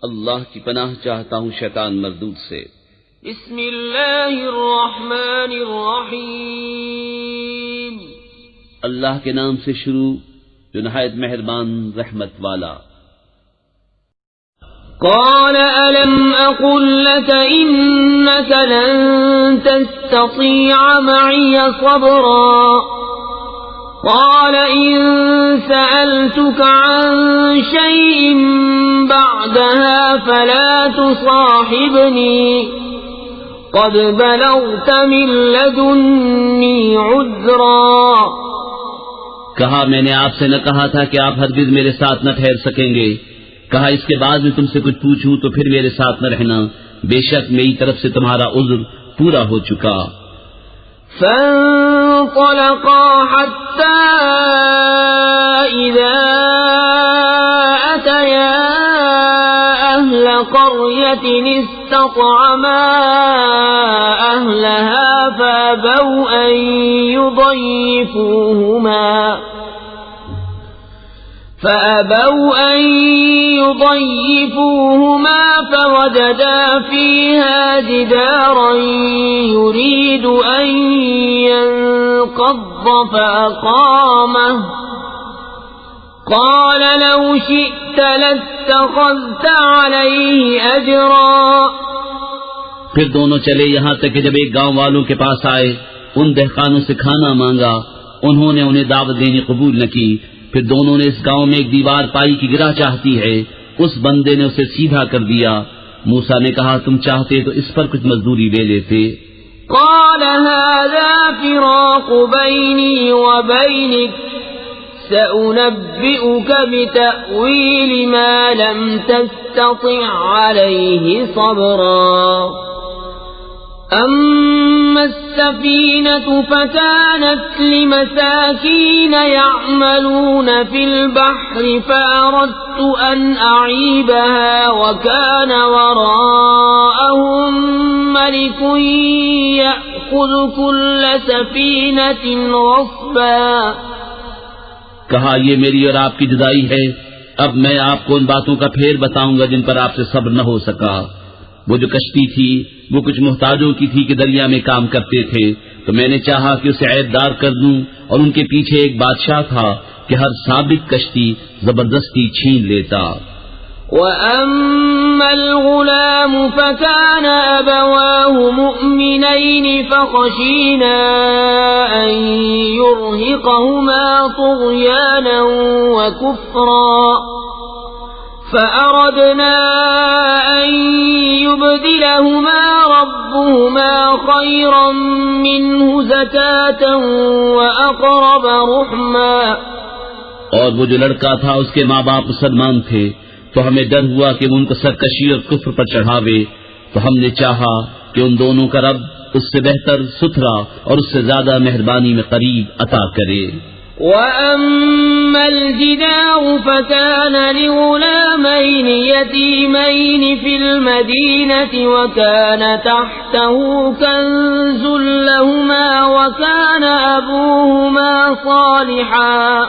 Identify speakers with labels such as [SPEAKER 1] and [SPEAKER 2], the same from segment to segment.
[SPEAKER 1] اللہ کی پناہ چاہتا ہوں شیطان مردود سے۔
[SPEAKER 2] بسم اللہ الرحمن الرحیم،
[SPEAKER 1] اللہ کے نام سے شروع جو نہایت مہربان رحمت والا۔
[SPEAKER 2] قال ألم أقل لك إنك لن تستطيع معي صبرا قال إن سألتك عن شيء بعدها فلا تصاحبني قد بلغت من لدني عذرا۔
[SPEAKER 1] کہا میں نے آپ سے نہ کہا تھا کہ آپ ہرگز میرے ساتھ نہ ٹھہر سکیں گے، کہا اس کے بعد میں تم سے کچھ پوچھوں تو پھر میرے ساتھ نہ رہنا، بے شک میری طرف سے تمہارا عذر پورا ہو چکا۔
[SPEAKER 2] فانطلقا حتى إذا أتيا أهل قرية استطعما أهلها فأبوا أن يضيفوهما فوجدا فيها جدارا يريد أن ينقض فأقامه قال لو شئت لاتخذت عليه أجرا۔
[SPEAKER 1] پھر دونوں چلے یہاں تک کہ جب ایک گاؤں والوں کے پاس آئے، ان دہقانوں سے کھانا مانگا، انہوں نے انہیں دعوت دینی قبول نہ کی۔ پھر دونوں نے اس گاؤں میں ایک دیوار پائی کی گرہ چاہتی ہے، اس بندے نے اسے سیدھا کر دیا۔ موسیٰ نے کہا تم چاہتے تو اس پر کچھ مزدوری لے لیتے۔
[SPEAKER 2] قال هذا فراق بيني وبينك سأنبئك بتأويل ما لم تستطع عليه صبرا۔ أما السفينة فكانت لمساكين يعملون في البحر فأردت أن أعيبها وكان وراءهم ملك يأخذ كل سفينة غصبا۔
[SPEAKER 1] کہا یہ میری اور آپ کی جدائی ہے، اب میں آپ کو ان باتوں کا پھیر بتاؤں گا جن پر آپ سے صبر نہ ہو سکا۔ وہ جو کشتی تھی وہ کچھ محتاجوں کی تھی کہ دریا میں کام کرتے تھے، تو میں نے چاہا کہ اسے عیب دار کر دوں، اور ان کے پیچھے ایک بادشاہ تھا کہ ہر ثابت کشتی زبردستی چھین لیتا۔
[SPEAKER 2] وَأَمَّا الْغُلَامُ فَكَانَ أَبَوَاهُ مُؤْمِنَيْنِ فَخَشِينَا أَن يُرْهِقَهُمَا طُغْيَانًا وَكُفْرًا فأردنا أن يبدلهما ربهما خيرا منه زكاة وأقرب رحما۔
[SPEAKER 1] اور وہ جو لڑکا تھا اس کے ماں باپ مسلمان تھے، تو ہمیں ڈر ہوا کہ وہ ان کو سرکشی اور کفر پر چڑھاوے، تو ہم نے چاہا کہ ان دونوں کا رب اس سے بہتر، ستھرا اور اس سے زیادہ مہربانی میں قریب عطا کرے۔
[SPEAKER 2] وَأَمَّا الْجِدَارُ فَكَانَ لِغُلَامَيْنِ يَتِيمَيْنِ فِي الْمَدِينَةِ وَكَانَ تَحْتَهُ كَنزٌ لَهُمَا وَكَانَ أَبُوهُمَا صَالِحًا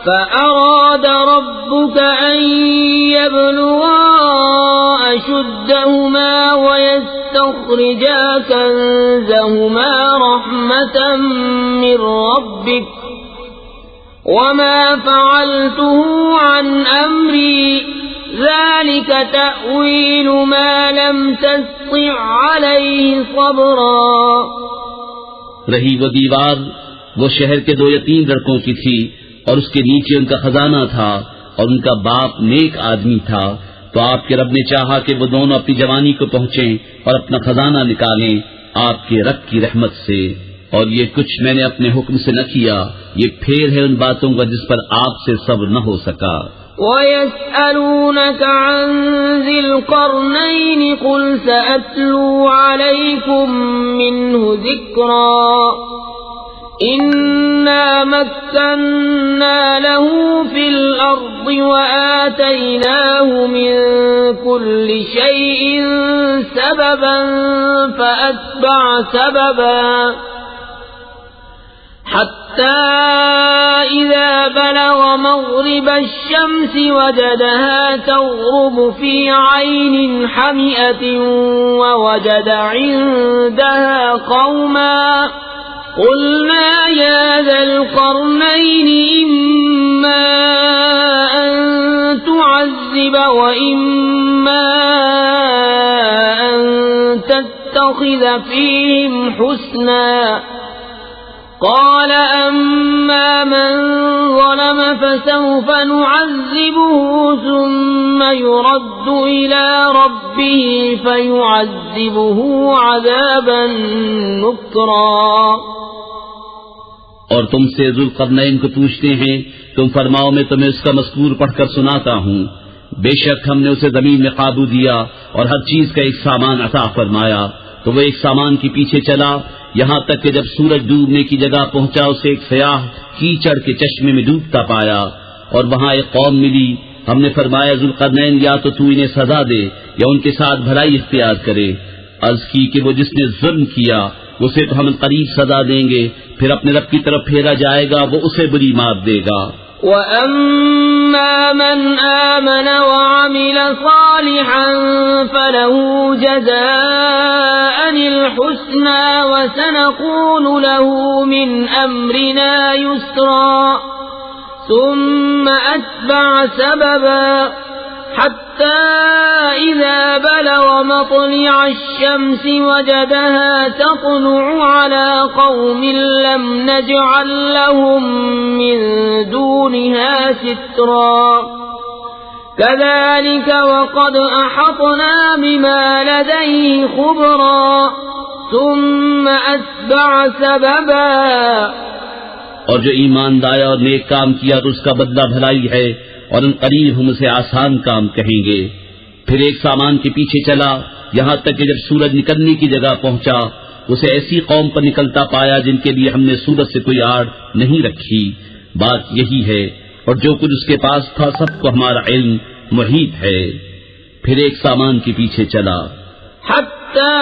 [SPEAKER 2] فَأَرَادَ رَبُّكَ أَن يَبْلُغَا أَشُدَّهُمَا وَيَسْتَخْرِجَا كَنزَهُمَا رَحْمَةً مِّن رَّبِّكَ وَمَا فَعَلْتُهُ عَنْ أَمْرِي ذَلِكَ تَأْوِيلُ مَا لَمْ تَسْطِع عَلَيْهِ صَبْرًا۔
[SPEAKER 1] رہی وہ دیوار، وہ شہر کے دو یتیم لڑکوں کی تھی، اور اس کے نیچے ان کا خزانہ تھا، اور ان کا باپ نیک آدمی تھا، تو آپ کے رب نے چاہا کہ وہ دونوں اپنی جوانی کو پہنچیں اور اپنا خزانہ نکالیں آپ کے رب کی رحمت سے، اور یہ کچھ میں نے اپنے حکم سے نہ کیا، یہ پھیر ہے ان باتوں کا جس پر آپ سے صبر نہ ہو سکا۔
[SPEAKER 2] وَيَسْأَلُونَكَ عَنْ ذِي الْقَرْنَيْنِ قُلْ سَأَتْلُو عَلَيْكُمْ مِنْهُ ذِكْرًا إِنَّا مَكَّنَّا لَهُ فِي الْأَرْضِ وَآتَيْنَاهُ مِنْ كُلِّ شَيْءٍ سَبَبًا فَأَتْبَعَ سَبَبًا حتى إذا بلغ مغرب الشمس وجدها تغرب في عين حمئة ووجد عندها قوما قلنا يا ذا القرنين إما أن تعذب وإما أن تتخذ فيهم حسنا قال أما من ظلم فسوف نعذبه ثم يرد إلى ربه فيعذبه عذابا نكرا.
[SPEAKER 1] اور تم سے ذوالقرنین کو پوچھتے ہیں، تم فرماؤ میں تمہیں اس کا مذکور پڑھ کر سناتا ہوں. بے شک ہم نے اسے زمین میں قابو دیا اور ہر چیز کا ایک سامان عطا فرمایا، تو وہ ایک سامان کے پیچھے چلا یہاں تک کہ جب سورج ڈوبنے کی جگہ پہنچا اسے ایک سیاہ کیچڑ کے چشمے میں ڈوبتا پایا، اور وہاں ایک قوم ملی. ہم نے فرمایا ذوالقرنین یا تو انہیں سزا دے یا ان کے ساتھ بھلائی اختیار کرے. عرض کی کہ وہ جس نے ظلم کیا اسے تو ہم قریب سزا دیں گے، پھر اپنے رب کی طرف پھیرا جائے گا، وہ اسے بری مار دے گا.
[SPEAKER 2] وَأَمَّا مَنْ آمَنَ وَعَمِلَ صَالِحًا فَلَهُ جَزَاءً الْحُسْنَى وَسَنَقُولُ لَهُ مِنْ أَمْرِنَا يُسْرًا. ثُمَّ أَتْبَعَ سَبَبًا حتى إذا بلغ مطلع الشمس وجدها تطلع على قوم لم نجعل لهم من دونها سترا. كذلك وقد أحطنا بما لديه خبرا. ثم أتبع سببا.
[SPEAKER 1] اور جو ایمان لایا اور نیک کام کیا تو اس کا بدلہ بھلائی ہے، اور ان قریب ہم اسے آسان کام کہیں گے. پھر ایک سامان کے پیچھے چلا یہاں تک کہ جب سورج نکلنے کی جگہ پہنچا اسے ایسی قوم پر نکلتا پایا جن کے لیے ہم نے سورج سے کوئی آڑ نہیں رکھی. بات یہی ہے، اور جو کچھ اس کے پاس تھا سب کو ہمارا علم محیط ہے. پھر ایک سامان کے پیچھے چلا
[SPEAKER 2] حتى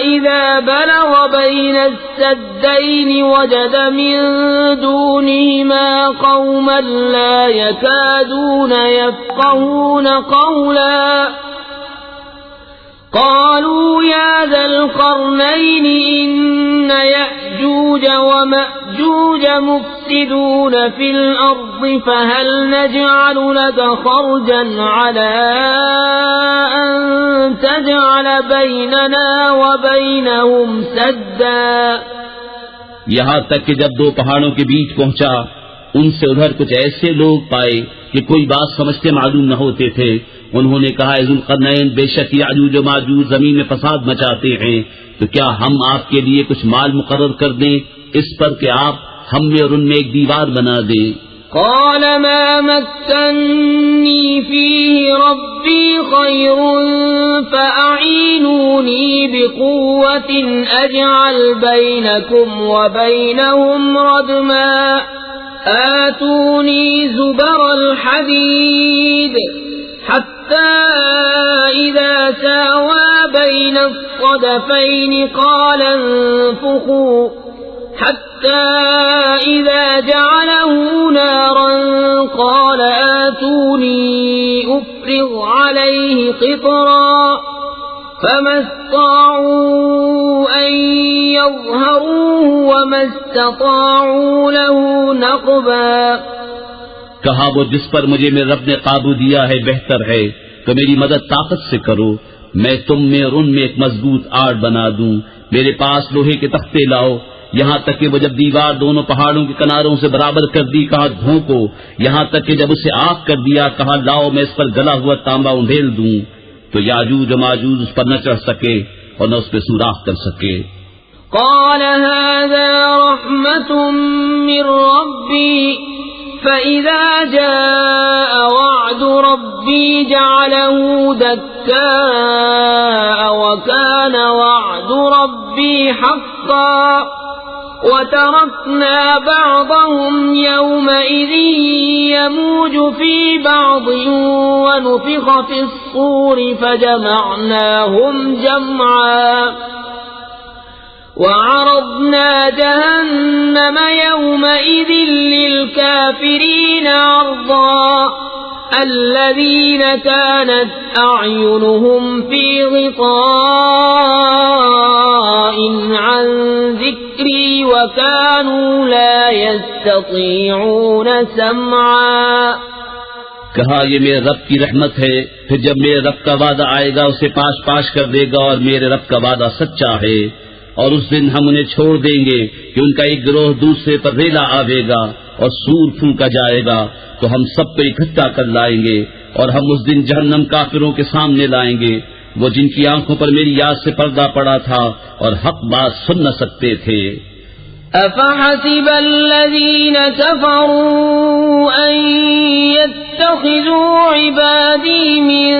[SPEAKER 2] إذا بلغ بين السدين وجد من دونهما قوما لا يكادون يفقهون قولا. قالوا يا ذا القرنين إن يأجوج ومأجوج مفسدون في الأرض فهل نجعل لك خرجا على أن تجعل بيننا وبينهم سدا.
[SPEAKER 1] یہاں تک کہ جب دو پہاڑوں کے بیچ پہنچا ان سے ادھر کچھ ایسے لوگ پائے کہ کوئی بات سمجھتے معلوم نہ ہوتے تھے. انہوں نے کہا اے ذوالقرنین بے شک یاجوج و ماجوج زمین میں فساد مچاتے ہیں، تو کیا ہم آپ کے لیے کچھ مال مقرر کر دیں اس پر کہ آپ ہم میں اور ان میں ایک دیوار بنا دیں.
[SPEAKER 2] قال ما مكنني فيه ربي خير فأعينوني بقوة أجعل بينكم وبينهم ردما. آتوني زبر الحديد حتى إذا ساوى بين الصدفين قال انفخوا حتى إذا جعله نارا قال آتوني أفرغ عليه قطرا. فما استطاعوا أن يظهروه وما استطاعوا له نقبا.
[SPEAKER 1] کہا وہ جس پر مجھے میرے رب نے قابو دیا ہے بہتر ہے، تو میری مدد طاقت سے کرو، میں تم میں اور ان میں ایک مضبوط آڑ بنا دوں. میرے پاس لوہے کے تختے لاؤ. یہاں تک کہ وہ جب دیوار دونوں پہاڑوں کے کناروں سے برابر کر دی کہا دھونکو. یہاں تک کہ جب اسے آگ کر دیا کہا لاؤ میں اس پر گلا ہوا تانبا انڈھیل دوں. تو یاجوج و ماجوج اس پر نہ چڑھ سکے اور نہ اس پہ سوراخ کر سکے.
[SPEAKER 2] قال هذا رحمة من ربي فإذا جاء وعد ربي جعله دكاء وكان وعد ربي حقا. وتركنا بعضهم يومئذ يموج في بعض ونفخ في الصور فجمعناهم جمعا. وعرضنا جهنم يومئذ للكافرين عرضا الذين كانت أعينهم في غطاء عن ذكري وكانوا لا يستطيعون سمعا.
[SPEAKER 1] کہا یہ میرے رب کی رحمت ہے، پھر جب میرے رب کا وعدہ آئے گا اسے پاش پاش کر دے گا، اور میرے رب کا وعدہ سچا ہے. اور اس دن ہم انہیں چھوڑ دیں گے کہ ان کا ایک گروہ دوسرے پر ریلا آوے گا اور سور پھونکا جائے گا، تو ہم سب کو اکٹھا کر لائیں گے، اور ہم اس دن جہنم کافروں کے سامنے لائیں گے، وہ جن کی آنکھوں پر میری یاد سے پردہ پڑا تھا اور حق بات سن نہ سکتے تھے.
[SPEAKER 2] أفحسب الذين كفروا أن يتخذوا عبادي من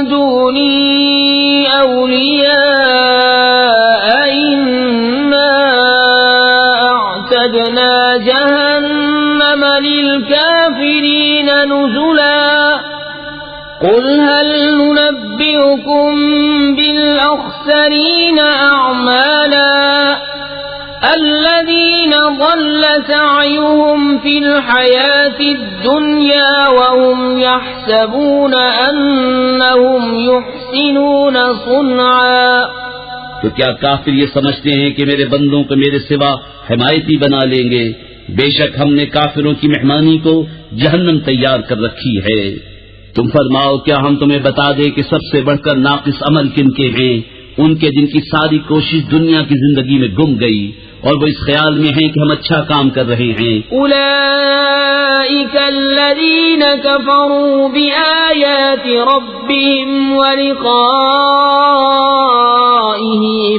[SPEAKER 2] دوني أولياء إنا أعتدنا جهنم للكافرين نزلا. قل هل ننبئكم بالأخسرين أعمالا الذين ضل سعيهم في الحياة الدنيا وهم يحسبون أنهم يحسنون صنعا.
[SPEAKER 1] تو کیا کافر یہ سمجھتے ہیں کہ میرے بندوں کو میرے سوا حمایتی بنا لیں گے؟ بے شک ہم نے کافروں کی مہمانی کو جہنم تیار کر رکھی ہے. تم فرماؤ کیا ہم تمہیں بتا دیں کہ سب سے بڑھ کر ناقص عمل کن کے ہیں؟ ان کے جن کی ساری کوشش دنیا کی زندگی میں گم گئی اور وہ اس خیال میں ہیں کہ ہم اچھا کام کر رہے ہیں.
[SPEAKER 2] اولئک الذین کفروا بآیات ربهم ولقائه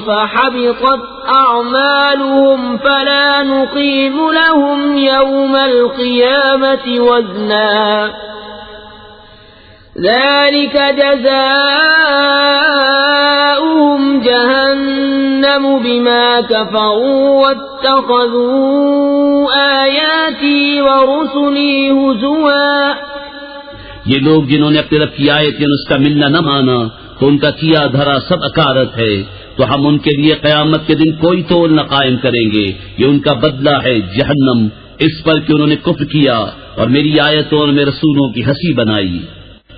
[SPEAKER 2] فحبطت اعمالهم فلا نقیم لهم یوم القیامة وزنا. ذلك جزاؤهم جهنم بما كفروا واتخذوا آياتي ورسلي هزوا.
[SPEAKER 1] یہ لوگ جنہوں نے اپنے رب کی آیتیں اور اس کا ملنا نہ مانا تو ان کا کیا دھرا سب اکارت ہے، تو ہم ان کے لیے قیامت کے دن کوئی تول نہ قائم کریں گے. یہ ان کا بدلہ ہے جہنم، اس پر کہ انہوں نے کفر کیا اور میری آیتوں اور میرے رسولوں کی ہنسی بنائی.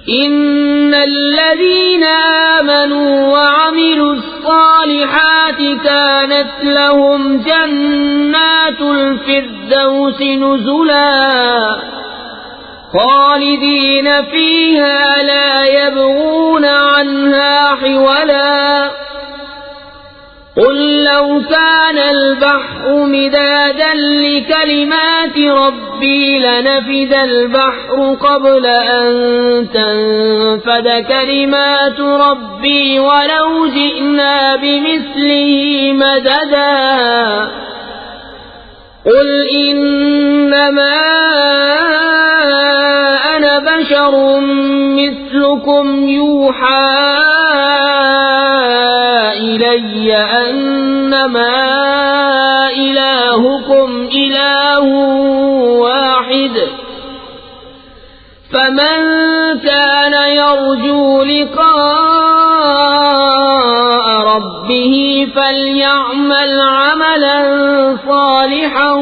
[SPEAKER 2] ان الذين آمنوا وعملوا الصالحات كانت لهم جنات الفردوس نزلا خالدين فيها لا يبغون عنها حولا. قل لو كان البحر مدادا لكلمات ربي لنفد البحر قبل أن تنفد كلمات ربي ولو جئنا بمثله مددا. قل إنما أنا بشر مثلكم يوحى إلي أنما إلهكم إله واحد فمن كان يرجو لقاء ربه فليعمل عملا صالحا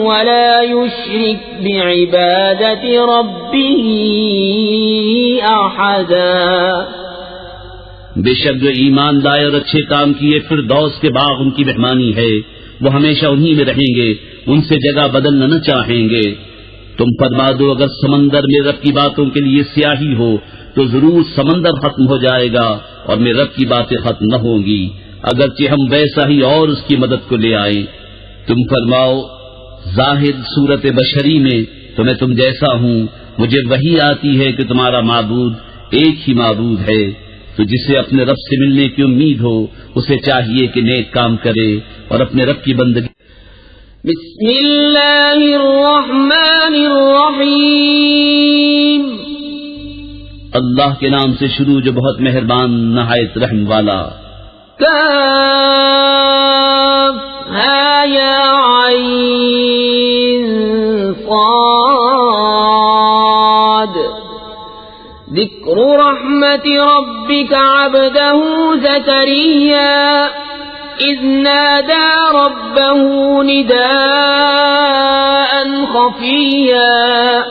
[SPEAKER 2] ولا يشرك بعبادة ربه أحدا.
[SPEAKER 1] بے شک جو ایمان لائے اور اچھے کام کیے فردوس کے باغ ان کی مہمانی ہے، وہ ہمیشہ انہی میں رہیں گے، ان سے جگہ بدلنا نہ چاہیں گے. تم فرما دو اگر سمندر میں رب کی باتوں کے لیے سیاہی ہو تو ضرور سمندر ختم ہو جائے گا اور میرے رب کی باتیں ختم نہ ہوں گی، اگرچہ ہم ویسا ہی اور اس کی مدد کو لے آئیں. تم فرماؤ ظاہر صورت بشری میں تو میں تم جیسا ہوں، مجھے وحی آتی ہے کہ تمہارا معبود ایک ہی معبود ہے. تو جسے اپنے رب سے ملنے کی امید ہو اسے چاہیے کہ نیک کام کرے اور اپنے رب کی بندگی.
[SPEAKER 2] بسم اللہ الرحمن الرحیم.
[SPEAKER 1] اللہ کے نام سے شروع جو بہت مہربان نہایت رحم والا.
[SPEAKER 2] کاف ہا یا عین صاد. ذکر رحمت ربک عبدہ زکریا إذ نادى ربه نداء خفيا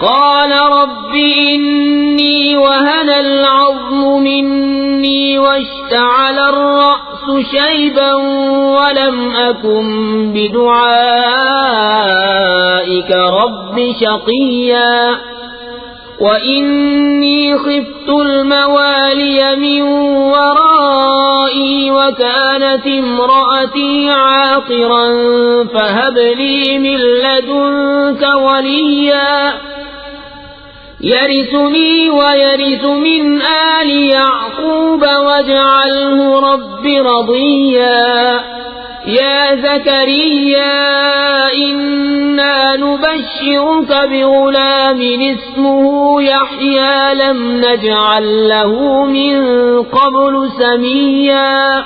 [SPEAKER 2] قال رب إني وهن العظم مني واشتعل الرأس شيبا ولم أكن بدعائك رب شقيا وإني خفت الموالي من ورائي وكانت امرأتي عاقرا فهب لي من لدنك وليا يرثني ويرث من آل يعقوب واجعله رب رضيا يا زكريا إنا نبشرك بغلام اسمه يحيى لم نجعل له من قبل سميا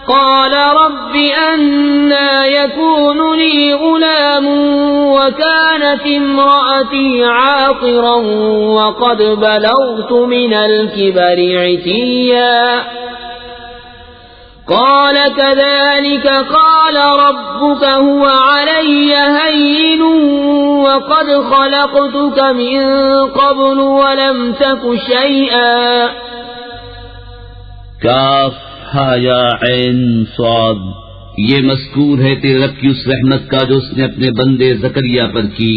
[SPEAKER 2] قال رب أنى يكون لي غلام وكانت امرأتي عاقرا وقد بلغت من الكبر عتيا قال كذلك قال ربك هو علي هين وقد خلقتك من قبل ولم تك شيئا
[SPEAKER 1] کاف ہا یا عین صاد. یہ مذکور ہے تیرے رب کی اس رحمت کا جو اس نے اپنے بندے زکریا پر کی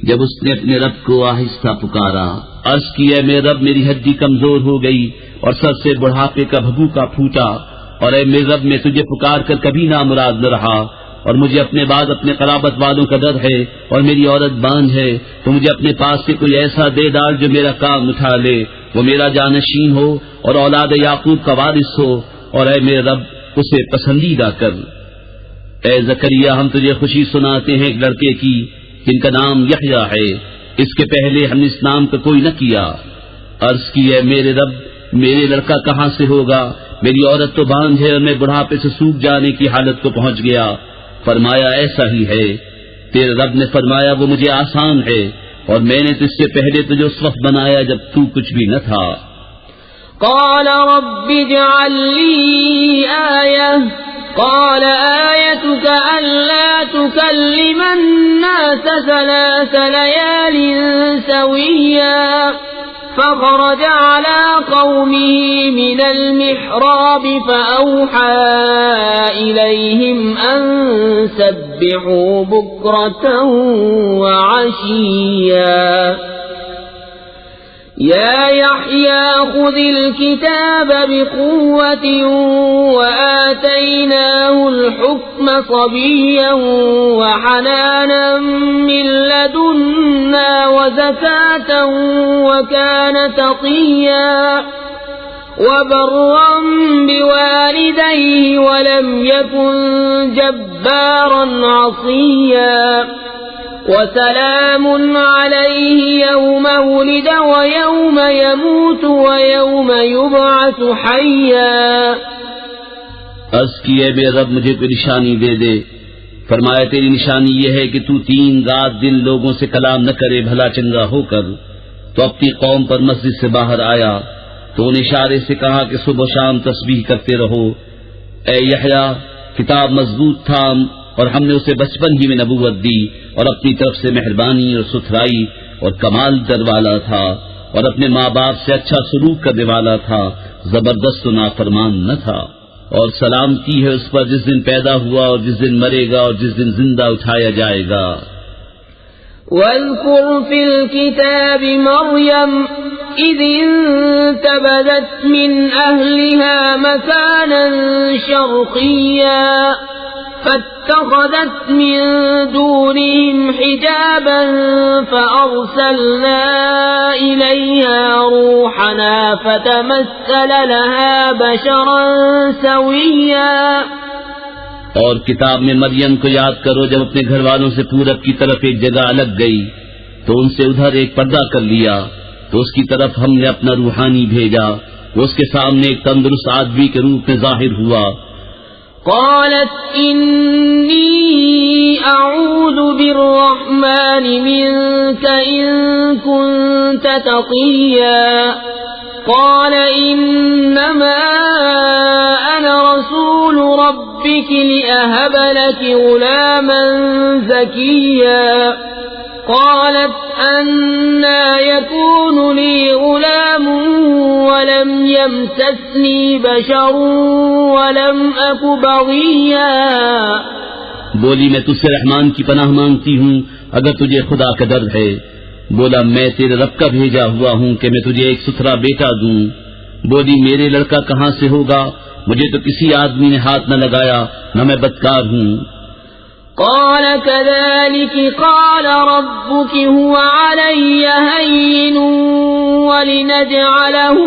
[SPEAKER 1] جب اس نے اپنے رب کو آہستہ پکارا. عرض کی اے میرے رب میری ہڈی کمزور ہو گئی اور سر سے بڑھاپے کا بھبوکا پھوٹا، اور اے میرے رب میں تجھے پکار کر کبھی نامراد نہ رہا، اور مجھے اپنے بعد اپنے قرابت والوں کا ڈر ہے اور میری عورت باندھ ہے، تو مجھے اپنے پاس سے کوئی ایسا دے ڈال جو میرا کام اٹھا لے، وہ میرا جانشین ہو اور اولاد یعقوب کا وارث ہو، اور اے میرے رب اسے پسندیدہ کر. اے زکریا ہم تجھے خوشی سناتے ہیں ایک لڑکے کی جن کا نام یحییٰ ہے، اس کے پہلے ہم نے اس نام کا کوئی نہ کیا. عرض کی اے میرے رب میرے لڑکا کہاں سے ہوگا، میری عورت تو باندھ ہے اور میں بڑھاپے سے سوکھ جانے کی حالت کو پہنچ گیا. فرمایا ایسا ہی ہے. تیرے رب نے فرمایا وہ مجھے آسان ہے، اور میں نے تو اس سے پہلے تجھے اس وقت بنایا جب تو کچھ بھی نہ تھا.
[SPEAKER 2] قال رب اجعل لي آية قال آيتك ألا تكلم الناس 3 ليال سويا فخرج على قومه من المحراب فأوحى إليهم أن سبحوا بكرة وعشيا يا يحيى خذ الكتاب بقوة وآتيناه الحكم صبيا وحنانا من لدنا وزكاة وكان تقيا وبرا بوالديه ولم يكن جبارا عصيا وسلام عليه يوم ولد ويوم يموت ويوم يبعث حيا.
[SPEAKER 1] عرض کی اے میرے رب مجھے کوئی نشانی دے دے. فرمایا تیری نشانی یہ ہے کہ تو 3 رات دن لوگوں سے کلام نہ کرے بھلا چنگا ہو کر. تو اپنی قوم پر مسجد سے باہر آیا تو ان اشارے سے کہا کہ صبح و شام تسبیح کرتے رہو. اے یحییٰ کتاب مضبوط تھام، اور ہم نے اسے بچپن ہی میں نبوت دی، اور اپنی طرف سے مہربانی اور ستھرائی اور کمال در والا تھا، اور اپنے ماں باپ سے اچھا سلوک کرنے والا تھا، زبردست و نافرمان نہ تھا. اور سلامتی ہے اس پر جس دن پیدا ہوا اور جس دن مرے گا اور جس دن زندہ اٹھایا جائے گا.
[SPEAKER 2] واذكر في الكتاب مريم إذ انتبذت من أهلها مكانا شرقيا فاتخذت من دونهم حجابا فأرسلنا إليها روحنا فتمثل لها بشرا سويا.
[SPEAKER 1] اور کتاب میں مریم کو یاد کرو جب اپنے گھر والوں سے پورب کی طرف ایک جگہ الگ گئی تو ان سے ادھر ایک پردہ کر لیا، تو اس کی طرف ہم نے اپنا روحانی بھیجا، وہ اس کے سامنے ایک تندرست آدمی کے روپ میں ظاہر ہوا.
[SPEAKER 2] قالت إني أعوذ بالرحمن منك إن كنت تقيا. قال إنما أنا رسول ربك لأهب لك غلاما زكيا قالت أنى يكون لي غلام ولم يمسسني بشر ولم أك بغيا
[SPEAKER 1] بولی میں تجھ سے رحمان کی پناہ مانگتی ہوں اگر تجھے خدا کا ڈر ہے. بولا میں تیرے رب کا بھیجا ہوا ہوں کہ میں تجھے ایک ستھرا بیٹا دوں. بولی میرے لڑکا کہاں سے ہوگا؟ مجھے تو کسی آدمی نے ہاتھ نہ لگایا، نہ میں بدکار ہوں.
[SPEAKER 2] قال كذلك قال ربك هو علي هين ولنجعله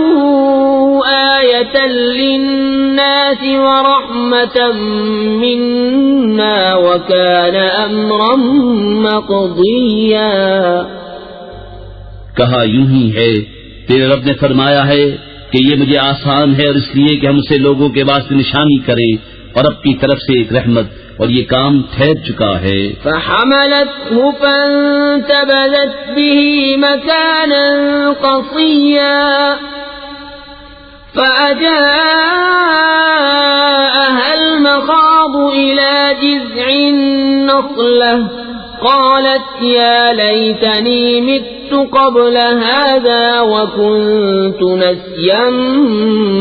[SPEAKER 2] آية للناس ورحمة منا وكان أمرا مقضيا.
[SPEAKER 1] کہا یوں ہی ہے، تیرے رب نے فرمایا ہے کہ یہ مجھے آسان ہے، اور اس لیے کہ ہم اسے لوگوں کے واسطے نشانی کریں اور اپنی طرف سے ایک رحمت، اور یہ کام ٹھہر چکا ہے.
[SPEAKER 2] فحملته فانتبذت به مكانا قصيا فأجاءها المخاض إلى جذع النخلة قالت يا ليتني مت قبل هذا وكنت نسيا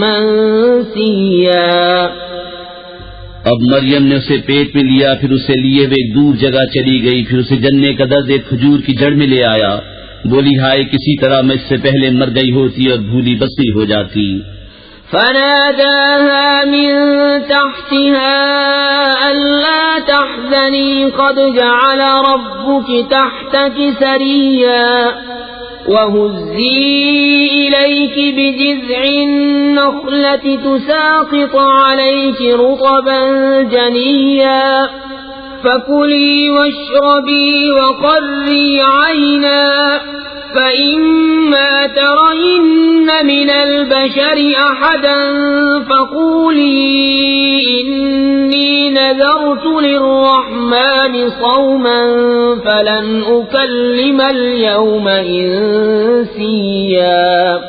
[SPEAKER 2] منسيا.
[SPEAKER 1] اب مریم نے اسے پیٹ میں لیا، پھر اسے لیے ہوئے ایک دور جگہ چلی گئی، پھر اسے جننے کا درد ایک کھجور کی جڑ میں لے آیا. بولی ہائے کسی طرح میں اس سے پہلے مر گئی ہوتی اور بھولی بسی ہو جاتی.
[SPEAKER 2] فناداها من تحتها ألا تحزني قد جعل ربك تحتك سريا وهزي إليك بجذع النخلة تساقط عليك رطبا جنيا فكلي واشربي وقري عينا فإما ترين من البشر أحدا فقولي إني نذرت للرحمن صوما فلن أكلم اليوم إنسيا.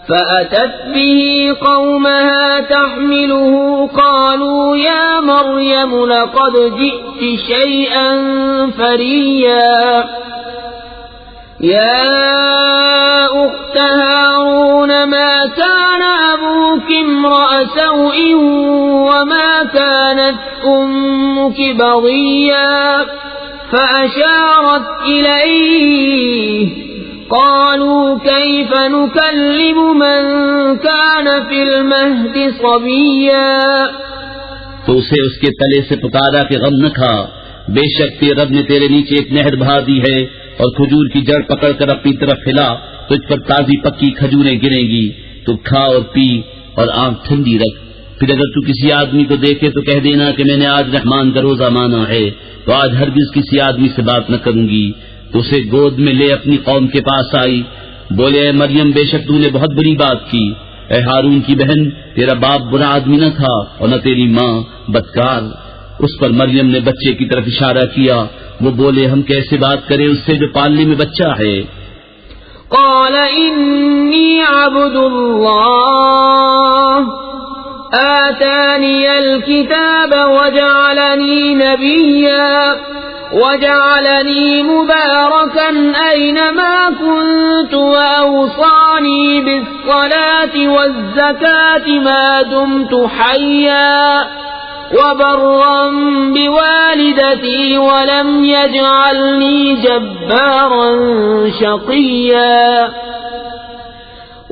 [SPEAKER 2] فأتت به قومها تحمله قالوا يا مريم لقد جئت شيئا فريا. يا أخت هارون ما كان أبوك امرأ سوء وما كانت أمك بغيا فأشارت إليه قالوا كيف نكلم من كان في المهد صبيا.
[SPEAKER 1] تو اسے اس کے تلے سے پکارا کہ غم نہ کھا، بے شک تیرے رب نے تیرے نیچے ایک نہر بہا دی ہے، اور کھجور کی جڑ پکڑ کر اپنی طرف ہلا، تجھ پر تازی پکی کھجوریں گریں گی، تو کھا اور پی اور آنکھ ٹھنڈی رکھ. پھر اگر تو کسی آدمی کو دیکھے تو کہہ دینا کہ میں نے آج رحمان کا روزہ مانا ہے، تو آج ہرگز کسی آدمی سے بات نہ کروں گی. تو اسے گود میں لے اپنی قوم کے پاس آئی. بولے اے مریم بے شک تو نے بہت بڑی بات کی. اے ہارون کی بہن، تیرا باپ برا آدمی نہ تھا اور نہ تیری ماں بدکار. اس پر مریم نے بچے کی طرف اشارہ کیا. وہ بولے ہم کیسے بات کریں اس سے جو پالنے میں بچہ ہے.
[SPEAKER 2] قال انی عبد اللہ آتانی الکتاب وجعلنی نبیا وجعلنی مبارکا اینما کنت واوصانی بالصلاة والزکاة ما دمت حیا وبرا بوالدتي ولم يجعلني جبارا شقيا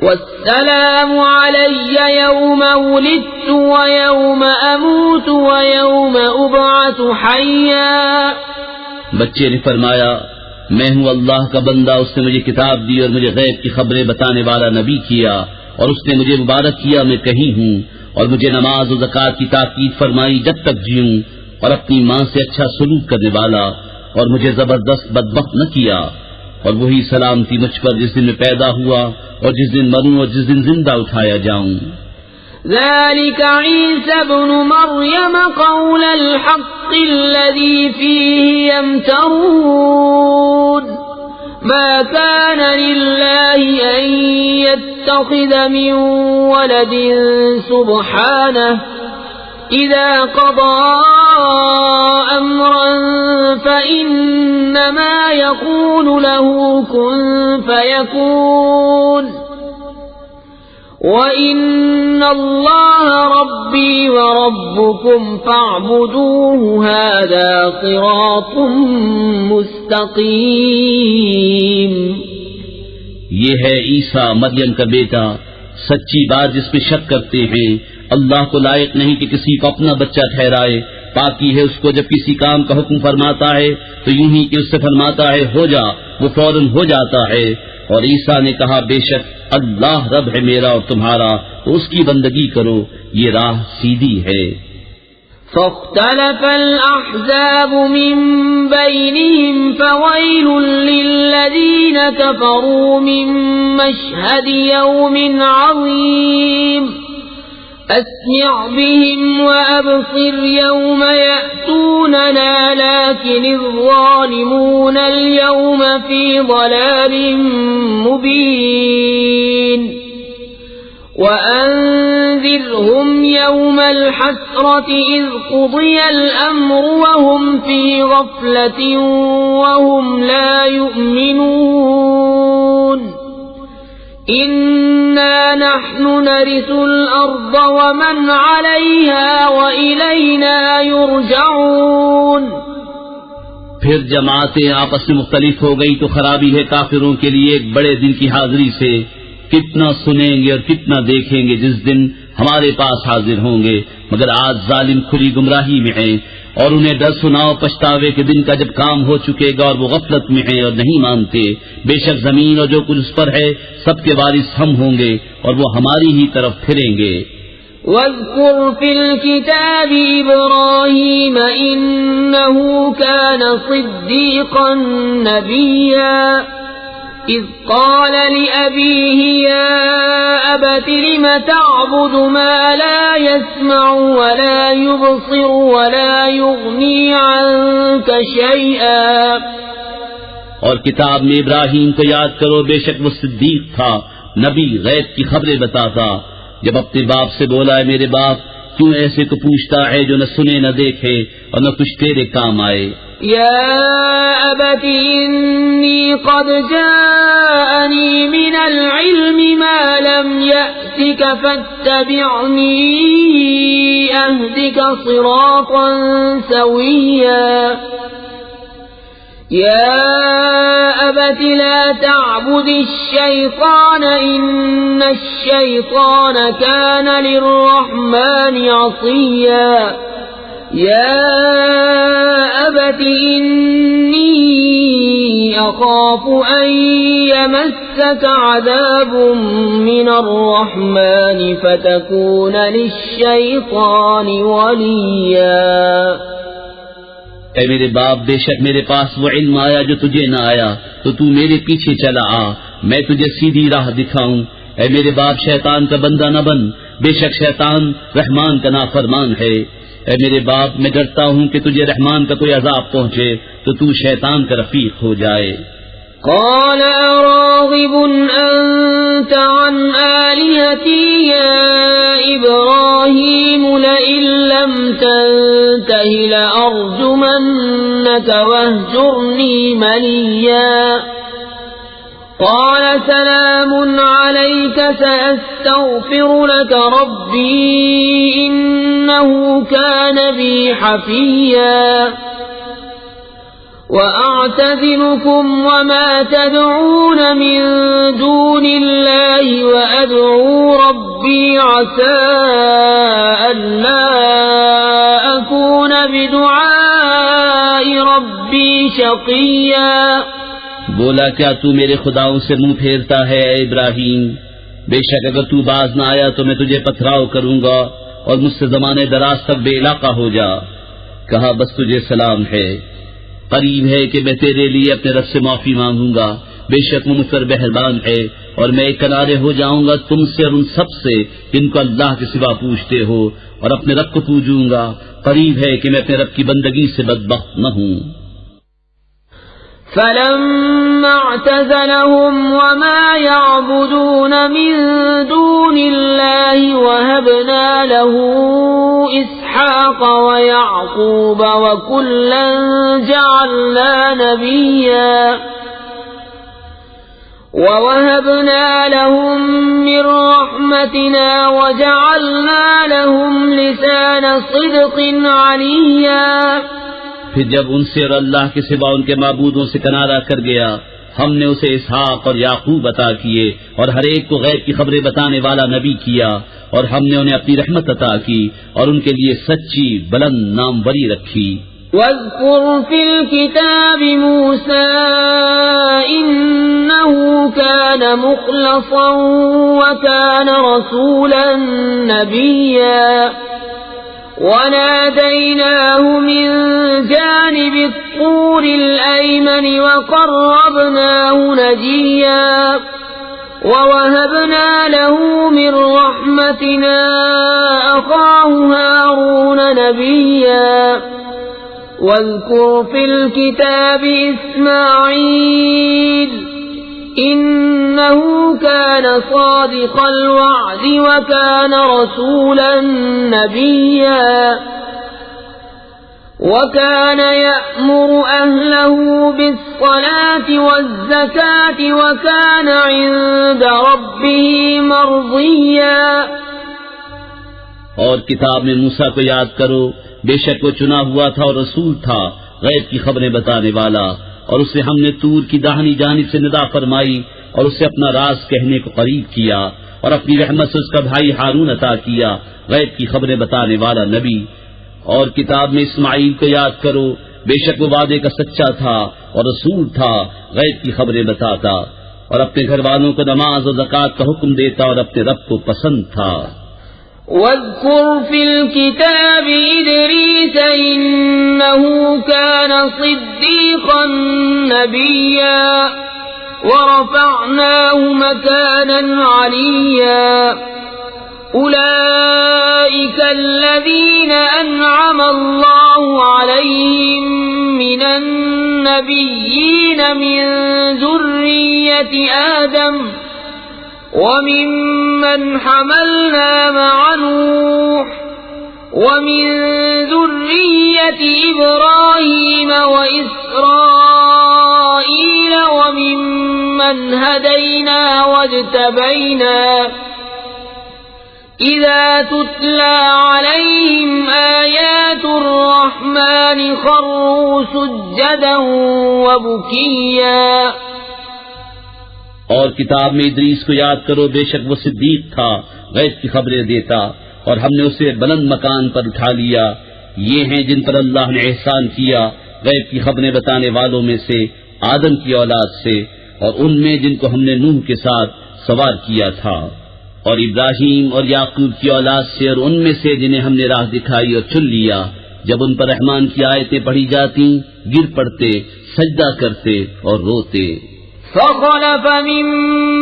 [SPEAKER 2] والسلام علي يوم ولدت ويوم أموت ويوم أبعث حيا.
[SPEAKER 1] بچے نے فرمایا میں ہوں اللہ کا بندہ، اس نے مجھے کتاب دی اور مجھے غیب کی خبریں بتانے والا نبی کیا، اور اس نے مجھے مبارک کیا میں کہیں ہوں، اور مجھے نماز و زکوٰۃ کی تاکید فرمائی جب تک جیوں، اور اپنی ماں سے اچھا سلوک کرنے والا، اور مجھے زبردست بدبخت نہ کیا. اور وہی سلامتی مجھ پر جس دن میں پیدا ہوا اور جس دن مروں اور جس دن زندہ اٹھایا جاؤں.
[SPEAKER 2] ذلك عيسى ابن مريم قول الحق الذي فيه يمترون ما كان لله أن يتخذ من ولد سبحانه إذا قضى أمرا فإنما يقول له كن فيكون وَإِنَّ اللَّهَ رَبِّي وَرَبُّكُمْ فَاعْبُدُوهُ هَذَا صِرَاطٌ مُسْتَقِيمٌ۔
[SPEAKER 1] یہ ہے عیسیٰ مریم کا بیٹا، سچی بات جس میں شک کرتے ہیں۔ اللہ کو لائق نہیں کہ کسی کو اپنا بچہ ٹھہرائے، پاکی ہے اس کو جب کسی کام کا حکم فرماتا ہے تو یوں ہی کہ اس سے فرماتا ہے ہو جا، وہ فوراً ہو جاتا ہے۔ اور عیسیٰ نے کہا بے شک اللہ رب ہے میرا اور تمہارا، تو اس کی بندگی کرو، یہ راہ سیدھی ہے۔
[SPEAKER 2] فاختلف الأحزاب من بينهم فويل للذين كفروا من مشهد يوم عظيم أسمع بهم وأبصر يوم يأتوننا لكن الظالمون اليوم في ضلال مبين وأنذرهم يوم الحسرة إذ قضي الأمر وهم في غفلة وهم لا يؤمنون إنا نحن نرث الأرض ومن عليها وإلينا يرجعون۔
[SPEAKER 1] پھر جماعتیں آپس میں مختلف ہو گئی تو خرابی ہے کافروں کے لیے ایک بڑے دن کی حاضری سے۔ کتنا سنیں گے اور کتنا دیکھیں گے جس دن ہمارے پاس حاضر ہوں گے، مگر آج ظالم کھلی گمراہی میں ہیں، اور انہیں ڈر سناؤ پچھتاوے کے دن کا جب کام ہو چکے گا اور وہ غفلت میں ہیں اور نہیں مانتے۔ بے شک زمین اور جو کچھ اس پر ہے سب کے وارث ہم ہوں گے اور وہ ہماری ہی طرف پھریں گے۔
[SPEAKER 2] واذكر في الكتاب إبراهيم إنه كان صديقا نبيا إذ قال لأبيه يا أبت لم تعبد ما لا يسمع ولا يبصر ولا يغني عنك شيئا۔
[SPEAKER 1] اور کتاب میں ابراہیم کو یاد کرو، بے شک وہ صدیق تھا، نبی، غیب کی خبریں بتاتا۔ جب اپنے باپ سے بولا ہے میرے باپ کیوں ایسے کو پوچھتا ہے جو نہ سنے نہ دیکھے اور نہ کچھ تیرے کام آئے۔
[SPEAKER 2] یا ابت انی قد جاءنی من العلم ما لم یأتک فاتبعنی اہدک صراطا سویا۔ يا أبت لا تعبد الشيطان إن الشيطان كان للرحمن عصيا۔ يا أبت إني أخاف أن يمسك عذاب من الرحمن فتكون للشيطان وليا۔
[SPEAKER 1] اے میرے باپ بے شک میرے پاس وہ علم آیا جو تجھے نہ آیا، تو تو میرے پیچھے چلا آ، میں تجھے سیدھی راہ دکھاؤں۔ اے میرے باپ شیطان کا بندہ نہ بن، بے شک شیطان رحمان کا نافرمان ہے۔ اے میرے باپ میں ڈرتا ہوں کہ تجھے رحمان کا کوئی عذاب پہنچے تو تو شیطان کا رفیق ہو جائے۔
[SPEAKER 2] قال أراغب أنت عن آلهتي يا إبراهيم لئن لم تنته لأرجمنك واهجرني مليا۔ قال سلام عليك سأستغفر لك ربي إنه كان بي حفيا۔ وأعتزلكم وما تدعون من دون الله وأدعو ربي عسى ألا أكون بدعاء ربي شقيا۔
[SPEAKER 1] بولا کیا تو میرے خداؤں سے منہ پھیرتا ہے اے ابراہیم؟ بے شک اگر تو باز نہ آیا تو میں تجھے پتھراؤ کروں گا اور مجھ سے زمانے دراز تک بے علاقہ ہو جا۔ کہا بس تجھے سلام ہے، قریب ہے کہ میں تیرے لیے اپنے رب سے معافی مانگوں گا، بے شک وہ مجھ پر مہربان ہے، اور میں ایک کنارے ہو جاؤں گا تم سے اور ان سب سے جن کو اللہ کے سوا پوجتے ہو، اور اپنے رب کو پوجوں گا، قریب ہے کہ میں اپنے رب کی بندگی سے بدبخت نہ ہوں۔
[SPEAKER 2] فلما اعتزلهم وما يعبدون من دون الله وهبنا له إسحاق ويعقوب وكلا جعلنا نبيا ووهبنا لهم من رحمتنا وجعلنا لهم لسان صدق عليا.
[SPEAKER 1] پھر جب ان سے اور اللہ کے سوا ان کے معبودوں سے کنارہ کر گیا، ہم نے اسے اسحاق اور یعقوب عطا کیے اور ہر ایک کو غیب کی خبریں بتانے والا نبی کیا، اور ہم نے انہیں اپنی رحمت عطا کی اور ان کے لیے سچی بلند ناموری رکھی.
[SPEAKER 2] واذكر في الكتاب موسى إنه كان مخلصا وكان رسولا نبيا وناديناه من جانب الطور الأيمن وقربناه نجيا ووهبنا له من رحمتنا أخاه هارون نبيا. واذكر في الكتاب إسماعيل إنه كان صادق الوعد وكان رسولا نبيا وكان يأمر أهله بالصلاة والزكاة وكان عند ربه مرضيا.
[SPEAKER 1] اور کتاب میں موسیٰ کو یاد کرو، بے شک وہ چنا ہوا تھا اور رسول تھا، غیب کی خبریں بتانے والا، اور اسے ہم نے طور کی داہنی جانب سے ندا فرمائی اور اسے اپنا راز کہنے کو قریب کیا، اور اپنی رحمت سے اس کا بھائی ہارون عطا کیا، غیب کی خبریں بتانے والا نبی. اور کتاب میں اسماعیل کو یاد کرو، بے شک وہ وعدے کا سچا تھا اور رسول تھا، غیب کی خبریں بتاتا، اور اپنے گھر والوں کو نماز اور زکوٰۃ کا حکم دیتا اور اپنے رب کو پسند تھا.
[SPEAKER 2] واذكر في الكتاب إدريس إنه كان صديقا نبيا ورفعناه مكانا عليا. أولئك الذين أنعم الله عليهم من النبيين من ذرية آدم وممن حملنا مع نوح ومن ذرية إبراهيم وإسرائيل وممن هدينا واجتبينا إذا تتلى عليهم آيات الرحمن خروا سجدا وبكيا.
[SPEAKER 1] اور کتاب میں ادریس کو یاد کرو، بے شک وہ صدیق تھا، غیب کی خبریں دیتا، اور ہم نے اسے بلند مکان پر اٹھا لیا. یہ ہیں جن پر اللہ نے احسان کیا، غیب کی خبریں بتانے والوں میں سے آدم کی اولاد سے، اور ان میں جن کو ہم نے نوح کے ساتھ سوار کیا تھا، اور ابراہیم اور یعقوب کی اولاد سے، اور ان میں سے جنہیں ہم نے راہ دکھائی اور چن لیا. جب ان پر رحمان کی آیتیں پڑھی جاتی گر پڑتے، سجدہ کرتے اور روتے.
[SPEAKER 2] فخلف من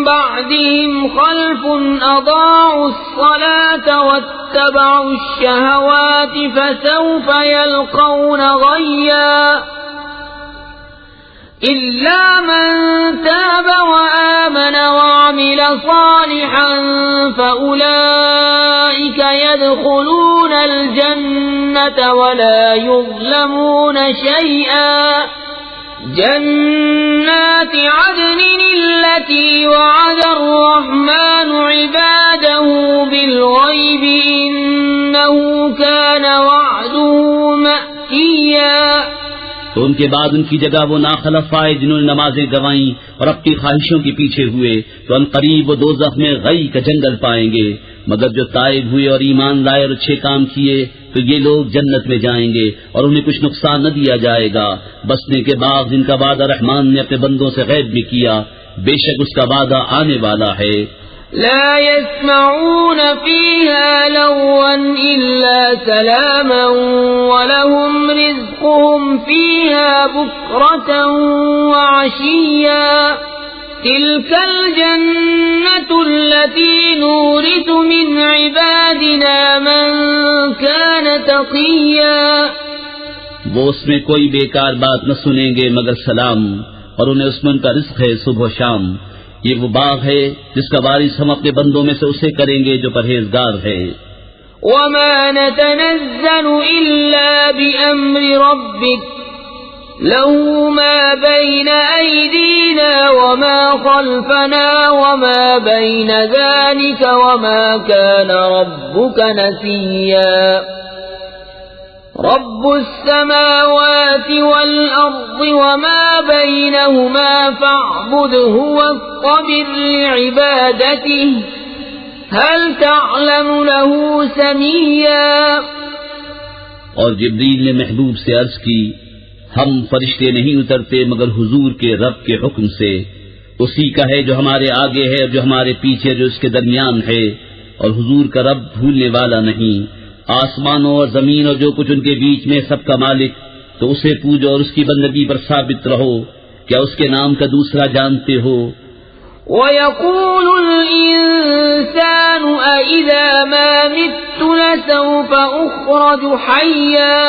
[SPEAKER 2] بعدهم خلف أضاعوا الصلاة واتبعوا الشهوات فسوف يلقون غيا. إلا من تاب وآمن وعمل صالحا فأولئك يدخلون الجنة ولا يظلمون شيئا. جنات عدن التي وعد الرحمن عباده بالغيب إنه كان وعده مأتيا.
[SPEAKER 1] تو ان کے بعد ان کی جگہ وہ ناخلف آئے جنہوں نے نمازیں گوائیں اور اپنی خواہشوں کے پیچھے ہوئے، تو ان قریب وہ دوزخ میں غی کا جنگل پائیں گے. مگر جو تائب ہوئے اور ایمان لائے اور اچھے کام کیے تو یہ لوگ جنت میں جائیں گے اور انہیں کچھ نقصان نہ دیا جائے گا. بسنے کے باغ جن کا وعدہ رحمان نے اپنے بندوں سے غیب میں کیا، بے شک اس کا وعدہ آنے والا ہے.
[SPEAKER 2] لا يسمعون فيها لغوا إلا سلاما ولهم رزقهم فيها بكرة وعشيا. تلك الجنة التي نورث من عبادنا من كان تقيا.
[SPEAKER 1] وہ اس میں کوئی بیکار بات نہ سنیں گے مگر سلام، اور انہیں اس میں ان کا رزق ہے صبح و شام. یہ وہ باغ ہے جس کا وارث ہم اپنے بندوں میں سے اسے کریں گے جو پرہیزگار ہے.
[SPEAKER 2] وما نتنزل إلا بأمر ربك له ما بين أيدينا وما خلفنا وما بين ذلك وما كان ربك نسيا رب السماوات والأرض وما بينهما فاعبده واصطبر لعبادته هل تعلم له سميا۔
[SPEAKER 1] اور جبریل نے محبوب سے عرض کی، ہم فرشتے نہیں اترتے مگر حضور کے رب کے حکم سے، اسی کا ہے جو ہمارے آگے ہے اور جو ہمارے پیچھے جو اس کے درمیان ہے، اور حضور کا رب بھولنے والا نہیں۔ آسمانوں اور زمین اور جو کچھ ان کے بیچ میں سب کا مالک، تو اسے پوجو اور اس کی بندگی پر ثابت رہو، کیا اس کے نام کا دوسرا جانتے ہو؟
[SPEAKER 2] وَيَقُولُ الْإِنسَانُ أَإِذَا مَا مِتُّ لَسَوْفَ أُخْرَجُ حَيًّا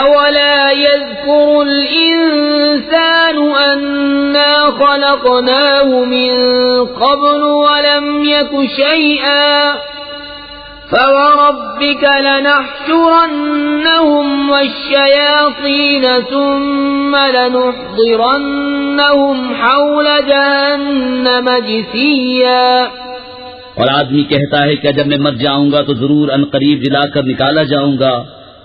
[SPEAKER 2] أَوَلَا يَذْكُرُ الْإِنسَانُ أَنَّا خَلَقْنَاهُ مِنْ قَبْلُ وَلَمْ يَكُ شَيْئًا فَوَرَبِّكَ لَنَحْشُرَنَّهُمْ وَالشَّيَاطِينَ ثُمَّ لَنُحْضِرَنَّهُمْ حَوْلَ جَهَنَّمَ جِثِيًّا۔
[SPEAKER 1] اور آدمی کہتا ہے کہ جب میں مر جاؤں گا تو ضرور ان قریب جلا کر نکالا جاؤں گا،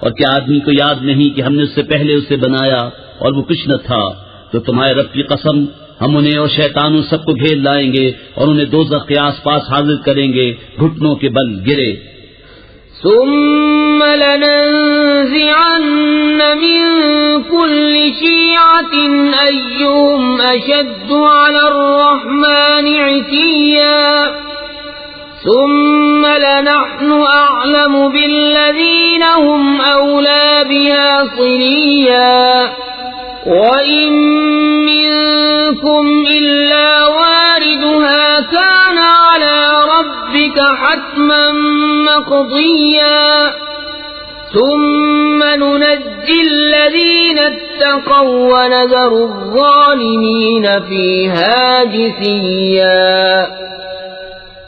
[SPEAKER 1] اور کیا آدمی کو یاد نہیں کہ ہم نے اس سے پہلے اسے بنایا اور وہ کچھ نہ تھا؟ تو تمہارے رب کی قسم، ہم انہیں اور شیطانوں سب کو گھیر لائیں گے اور انہیں دوزخ کے آس پاس حاضر کریں گے، گھٹنوں کے بل گرے۔
[SPEAKER 2] ثم لننزعن من كل شيعة أيهم أشد على الرحمن عتيا ثم لنحن أعلم بالذين هم أولى بها صليا وإن منكم إلا واردها كان على ربك حتما مقضيا ثم ننجي الذين اتقوا ونذر الظالمين فيها جثيا۔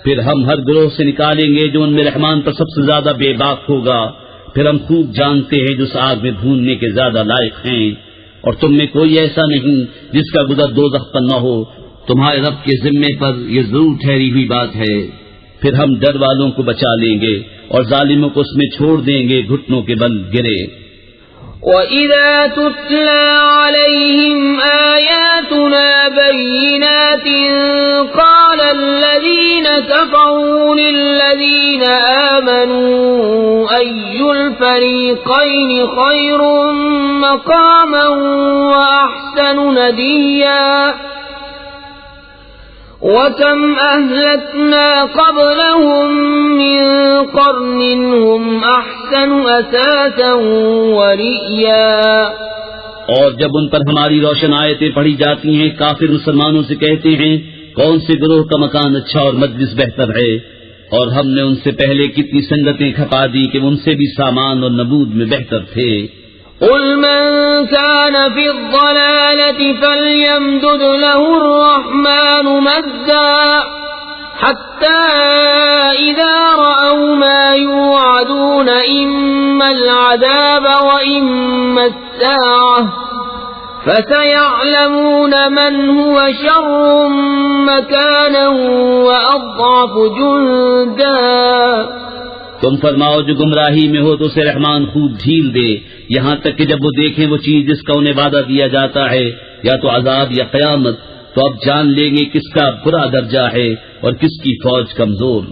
[SPEAKER 1] پھر ہم ہر گروہ سے نکالیں گے جو ان میں رحمان پر سب سے زیادہ بے باک ہوگا، پھر ہم خوب جانتے ہیں جو اس آگ میں بھوننے کے زیادہ لائق ہیں، اور تم میں کوئی ایسا نہیں جس کا گزر دوزخ پر نہ ہو، تمہارے رب کے ذمے پر یہ ضرور ٹھہری ہوئی بات ہے۔ پھر ہم ڈر والوں کو بچا لیں گے اور ظالموں کو اس میں چھوڑ دیں گے، گھٹنوں کے بل گرے۔
[SPEAKER 2] وَإِذَا تُتْلَى عَلَيْهِمْ آيَاتُنَا بَيِّنَاتٍ قَالَ الَّذِينَ كَفَرُوا لِلَّذِينَ آمَنُوا أَيُّ الْفَرِيقَيْنِ خَيْرٌ مَقَامًا وَأَحْسَنُ نَدِيًّا وَكَمْ أَهْلَكْنَا قَبْلَهُمْ مِنْ قَرْنٍ هُمْ أَحْسَنُ أَثَاثًا وَرِئْيًا۔
[SPEAKER 1] اور جب ان پر ہماری روشن آیتیں پڑھی جاتی ہیں، کافر مسلمانوں سے کہتے ہیں کون سے گروہ کا مکان اچھا اور مجلس بہتر ہے، اور ہم نے ان سے پہلے کتنی سنگتیں کھپا دی کہ ان سے بھی سامان اور نبود میں بہتر تھے۔
[SPEAKER 2] قل من كان في الضلالة فليمدد له الرحمن مدا حتى إذا رأوا ما يوعدون إما العذاب وإما الساعة فسيعلمون من هو شر مكانا وأضعف جندا۔
[SPEAKER 1] تم فرماؤ جو گمراہی میں ہو تو اسے رحمان خوب ڈھیل دے، یہاں تک کہ جب وہ دیکھیں وہ چیز جس کا انہیں وعدہ دیا جاتا ہے، یا تو عذاب یا قیامت، تو اب جان لیں گے کس کا برا درجہ ہے اور کس کی فوج کمزور۔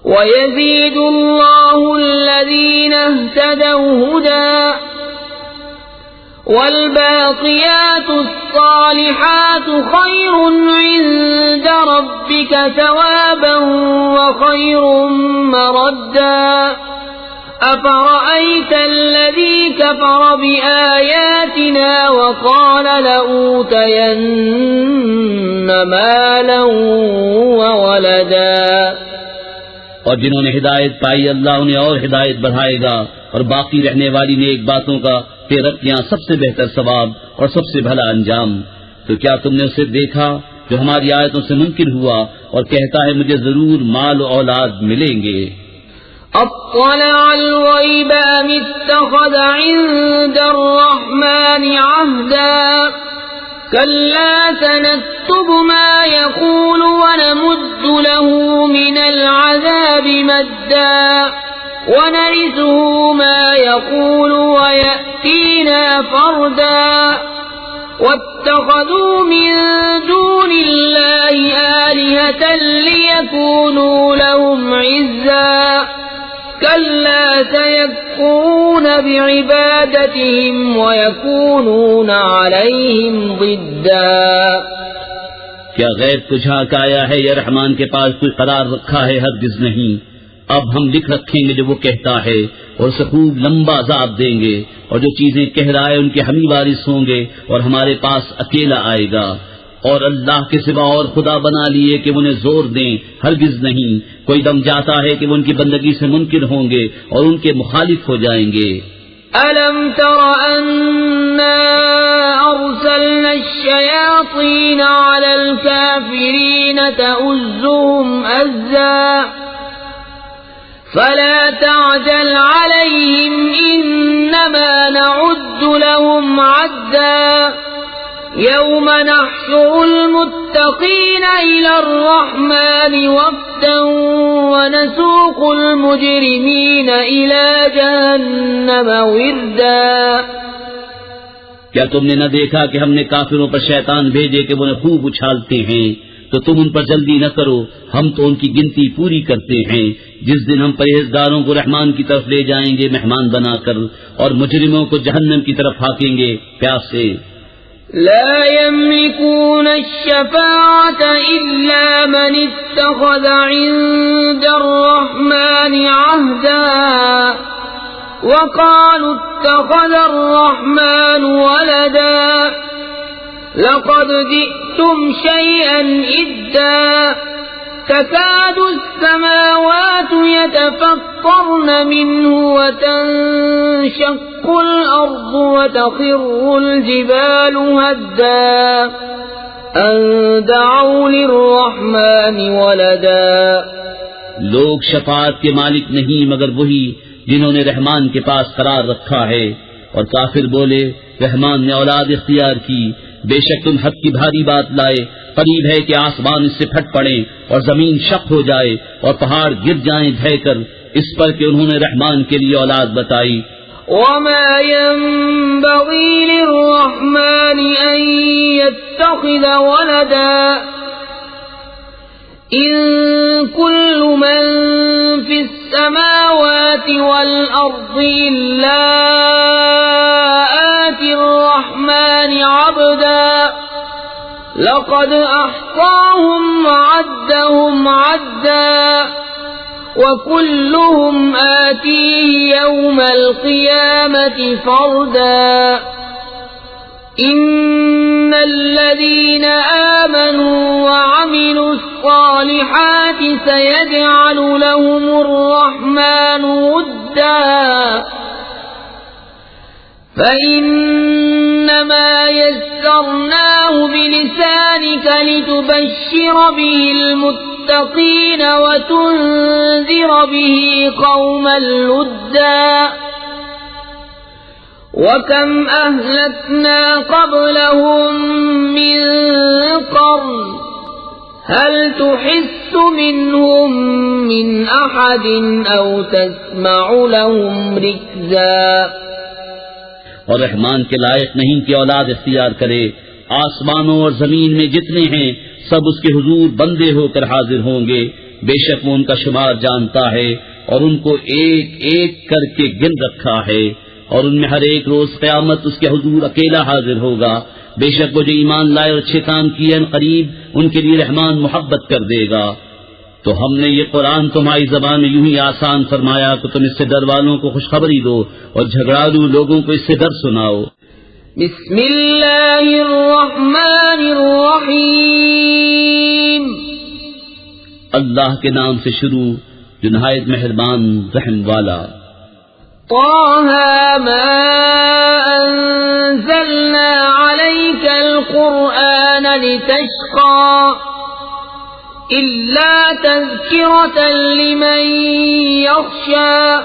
[SPEAKER 2] وَيَزِيدُ اللَّهُ الَّذِينَ اهْتَدَوْا هُدًى وَالْبَاقِيَاتُ الصَّالِحَاتُ خَيْرٌ عِندَ رَبِّكَ ثَوَابًا وَخَيْرٌ مَّرَدًّا أَفَرَأَيْتَ الَّذِي كَفَرَ بِآيَاتِنَا وَقَالَ لَأُوتَيَنَّ مَالًا وَوَلَدًا۔
[SPEAKER 1] اور جنہوں نے ہدایت پائی اللہ انہیں اور ہدایت بڑھائے گا، اور باقی رہنے والی نیک باتوں کا تیرتیاں سب سے بہتر ثواب اور سب سے بھلا انجام۔ تو کیا تم نے اسے دیکھا جو ہماری آیتوں سے منکر ہوا اور کہتا ہے مجھے ضرور مال و اولاد ملیں گے.
[SPEAKER 2] اطلع الغیب ام اتخذ عند الرحمن عہدا كلا سنكتب ما يقول ونمد له من العذاب مدا ونرثه ما يقول ويأتينا فردا واتخذوا من دون الله آلهة ليكونوا لهم عزا كلا سيكفرون بعبادتهم ويكونون عليهم ضدا.
[SPEAKER 1] کیا غیب کو جھانک آیا ہے یا رحمان کے پاس کوئی قرار رکھا ہے؟ ہرگز نہیں. اب ہم لکھ رکھیں گے جو وہ کہتا ہے اور اسے خوب لمبا عذاب دیں گے، اور جو چیزیں کہہ رہا ہے ان کے ہم ہی وارث ہوں گے اور ہمارے پاس اکیلا آئے گا. اور اللہ کے سوا اور خدا بنا لیے کہ وہ انہیں زور دیں، ہرگز نہیں. کوئی دم جاتا ہے کہ وہ ان کی بندگی سے منکر ہوں گے اور ان کے مخالف ہو جائیں گے.
[SPEAKER 2] أَلَمْ تَرَ أَنَّا أَرْسَلْنَا الشَّيَاطِينَ عَلَى الْكَافِرِينَ تَؤُزُّهُمْ أَزًّا فَلَا تَعْجَلْ عَلَيْهِمْ إِنَّمَا نَعُدُّ لَهُمْ عَدًّا يَوْمَ نَحْشُرُ الْمُتَّقِينَ إِلَى الرَّحْمَنِ وَفْدًا وَنَسُوقُ الْمُجْرِمِينَ إِلَى جَهَنَّمَ وِرْدًا.
[SPEAKER 1] کیا تم نے نہ دیکھا کہ ہم نے کافروں پر شیطان بھیجے کہ وہ انہیں خوب اچھالتے ہیں؟ تو تم ان پر جلدی نہ کرو، ہم تو ان کی گنتی پوری کرتے ہیں. جس دن ہم پرہیزگاروں کو رحمان کی طرف لے جائیں گے مہمان بنا کر، اور مجرموں کو جہنم کی طرف ہاکیں گے پیاس سے.
[SPEAKER 2] لا يملكون الشفاعة إلا من اتخذ عند الرحمن عهدا وقالوا اتخذ الرحمن ولدا لقد جئتم شيئا إدا تكاد السماوات يتفطرن منه وتنشق الأرض وتخر الجبال هدا أن دعوا للرحمن ولدا.
[SPEAKER 1] لوگ شفاعت کے مالک نہیں مگر وہی جنہوں نے رحمان کے پاس قرار رکھا ہے. اور کافر بولے رحمان نے اولاد اختیار کی. بے شک تم حق کی بھاری بات لائے، قریب ہے کہ آسمان اس سے پھٹ پڑے اور زمین شق ہو جائے اور پہاڑ گر جائیں ڈھہ کر، اس پر کہ انہوں نے رحمان کے لیے اولاد بتائی.
[SPEAKER 2] وما ينبغي للرحمن أن يتخذ ولدا إن كل من في السماوات والأرض إلا آتي الرحمن عبدا لقد أحصاهم وعدهم عدا وكلهم آتيه يوم القيامة فردا. إن الذين آمنوا وعملوا الصالحات سيجعل لهم الرحمن ودا فإنما يسرناه بلسانك لتبشر به المتقين وتنذر به قوما لدا. وكم أهلكنا قبلهم من قرن هل تحس منهم من أحد أو تسمع لهم ركزا.
[SPEAKER 1] اور رحمان کے لائق نہیں کہ اولاد اختیار کرے. آسمانوں اور زمین میں جتنے ہیں سب اس کے حضور بندے ہو کر حاضر ہوں گے. بے شک وہ ان کا شمار جانتا ہے اور ان کو ایک ایک کر کے گن رکھا ہے، اور ان میں ہر ایک روز قیامت اس کے حضور اکیلا حاضر ہوگا. بے شک وہ جو ایمان لائے اور اچھے کام کیے ان قریب ان کے لیے رحمان محبت کر دے گا. تو ہم نے یہ قرآن تمہاری زبان میں یوں ہی آسان فرمایا کہ تم اس سے ڈر والوں کو خوشخبری دو اور جھگڑالو لوگوں کو اس سے ڈر سناؤ.
[SPEAKER 2] بسم اللہ الرحمن الرحیم.
[SPEAKER 1] اللہ کے نام سے شروع جو نہایت مہربان رحم والا.
[SPEAKER 2] طه ما أنزلنا عليك القرآن لتشقى إلا تذكرة لمن يخشى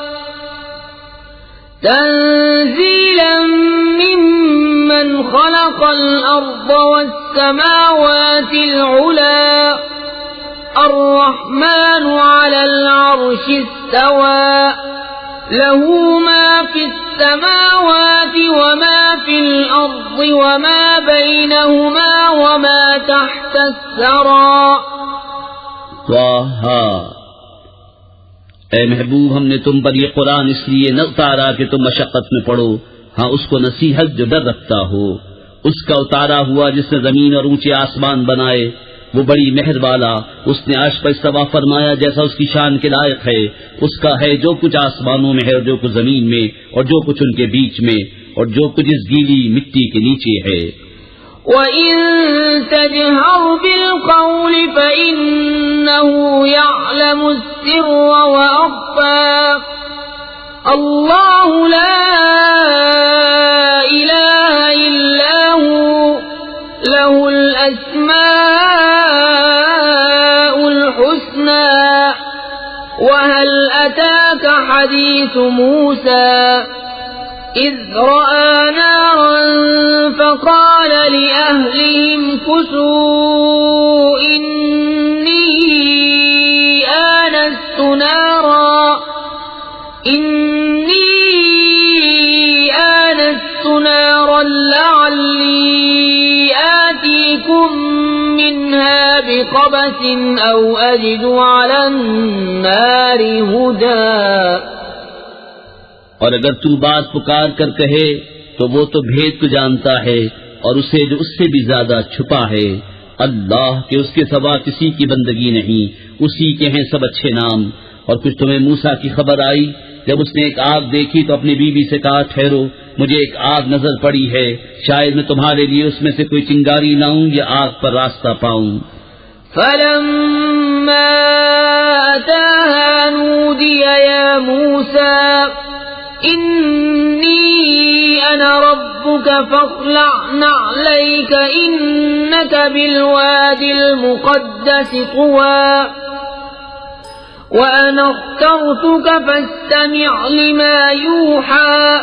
[SPEAKER 2] تنزيلا ممن خلق الأرض والسماوات العلى الرحمن على العرش استوى له ما في السماوات وما في الأرض وما بينهما وما تحت الثرى
[SPEAKER 1] اے محبوب، ہم نے تم پر یہ قرآن اس لیے نہ اتارا کہ تم مشقت میں پڑو، ہاں اس کو نصیحت جو ڈر رکھتا ہو۔ اس کا اتارا ہوا جس نے زمین اور اونچے آسمان بنائے، وہ بڑی مہر والا، اس نے عرش پر استوا فرمایا جیسا اس کی شان کے لائق ہے۔ اس کا ہے جو کچھ آسمانوں میں ہے اور جو کچھ زمین میں اور جو کچھ ان کے بیچ میں اور جو کچھ اس گیلی مٹی کے نیچے ہے۔
[SPEAKER 2] وَإِن تَجْهَرْ بِالْقَوْلِ فَإِنَّهُ يَعْلَمُ السِّرَّ وَأَخْفَى اللَّهُ لَا إِلَهَ إِلَّا هُوَ لَهُ الْأَسْمَاءُ الْحُسْنَى وَهَلْ أَتَاكَ حَدِيثُ مُوسَى إذ رأى نارا فقال لأهلهم كثوا إني آنست نارا لعلي آتيكم منها بقبس أو أجد على النار هدى۔
[SPEAKER 1] اور اگر تو بات پکار کر کہے تو وہ تو بھید کو جانتا ہے اور اسے جو اس سے بھی زیادہ چھپا ہے۔ اللہ کے اس کے سوا کسی کی بندگی نہیں، اسی کے ہیں سب اچھے نام۔ اور کچھ تمہیں موسیٰ کی خبر آئی جب اس نے ایک آگ دیکھی تو اپنی بیوی سے کہا ٹھہرو، مجھے ایک آگ نظر پڑی ہے، شاید میں تمہارے لیے اس میں سے کوئی چنگاری لاؤں یا آگ پر راستہ پاؤں۔
[SPEAKER 2] فلما أتاها نودي يا موسى إني أنا ربك فاخلع نعليك إنك بالوادي المقدس طوى وأنا اخترتك فاستمع لما يوحى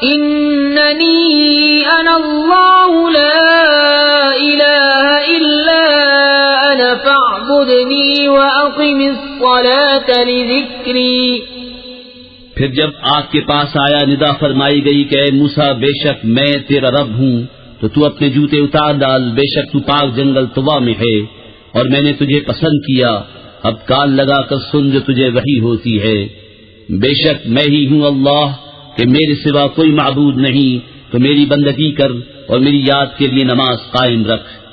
[SPEAKER 2] إنني أنا الله لا إله إلا أنا فاعبدني وأقم الصلاة لذكري۔
[SPEAKER 1] پھر جب آگ کے پاس آیا ندا فرمائی گئی کہ اے موسیٰ بے شک میں تیرا رب ہوں، تو اپنے جوتے اتار ڈال، بے شک تو پاک جنگل طوا میں ہے اور میں نے تجھے پسند کیا، اب کان لگا کر سن جو تجھے وحی ہوتی ہے۔ بے شک میں ہی ہوں اللہ کہ میرے سوا کوئی معبود نہیں، تو میری بندگی کر اور میری یاد کے لیے نماز قائم رکھ۔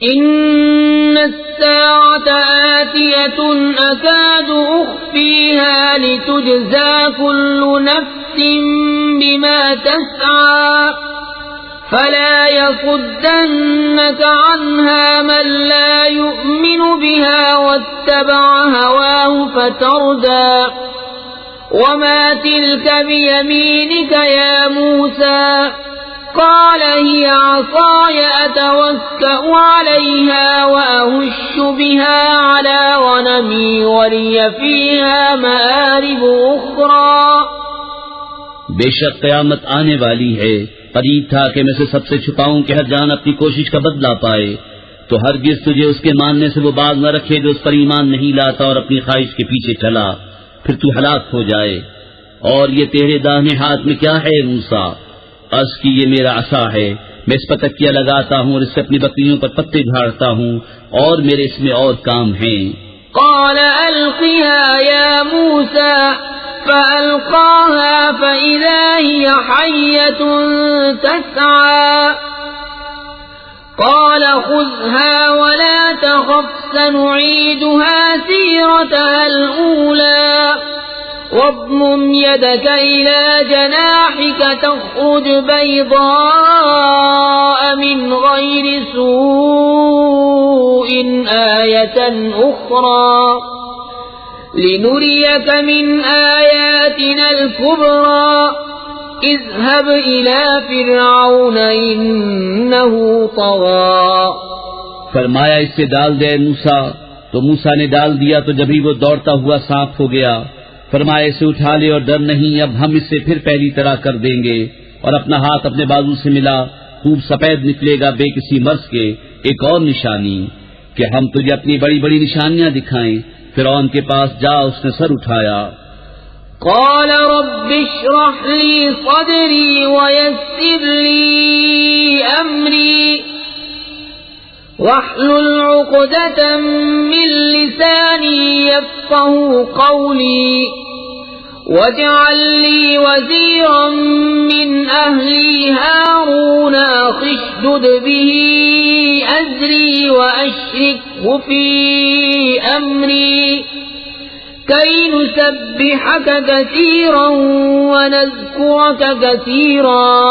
[SPEAKER 2] إن الساعة آتية أكاد أخفيها لتجزى كل نفس بما تسعى فلا يصدنك عنها من لا يؤمن بها واتبع هواه فتردى وما تلك بيمينك يا موسى قال هي عصاي أتوكأ عليها وأهش بها على غنمي ولي فيها مآرب أخرى۔
[SPEAKER 1] بے شک قیامت آنے والی ہے، قریب تھا کہ میں سے سب سے چھپاؤں کہ ہر جان اپنی کوشش کا بدلہ پائے، تو ہرگز تجھے اس کے ماننے سے وہ باز نہ رکھے جو اس پر ایمان نہیں لاتا اور اپنی خواہش کے پیچھے چلا، پھر تو ہلاک ہو جائے۔ اور یہ تیرے داہنے ہاتھ میں کیا ہے موسیٰ؟ عرض کی یہ میرا عصا ہے، میں اس پر تکیہ لگاتا ہوں اور اس سے اپنی بکریوں پر پتے جھاڑتا ہوں، اور میرے اس میں اور کام ہیں۔
[SPEAKER 2] قال ألقها يا موسى فألقاها فإذا هي حية تسعى قال خذها ولا تخف سنعيدها سيرتها الأولى واضمم يدك إلى جناحك تخرج بيضاء من غير سوء آية أخرى لنريك من آياتنا الكبرى اذهب إلى فرعون إنه طغى.
[SPEAKER 1] فرمایا اس سے ڈال دے موسیٰ، تو موسیٰ نے ڈال دیا تو جبھی وہ دوڑتا ہوا سانپ ہو گیا. فرمایا اسے اٹھا لے اور ڈر نہیں، اب ہم اس سے پھر پہلی طرح کر دیں گے. اور اپنا ہاتھ اپنے بازو سے ملا، خوب سفید نکلے گا بے کسی مرض کے. ایک اور نشانی کہ ہم تجھے اپنی بڑی بڑی نشانیاں دکھائیں. فرعون کے پاس جا، اس نے سر اٹھایا.
[SPEAKER 2] قال رب اشرح لي صدري ويسر لي أمري واحلل عقدة من لساني يفقهوا قولي واجعل لي وزيرا من أهلي هارون أخي اشدد به أزري وأشركه في أمري كي نسبحك كثيرا ونذكرك كثيرا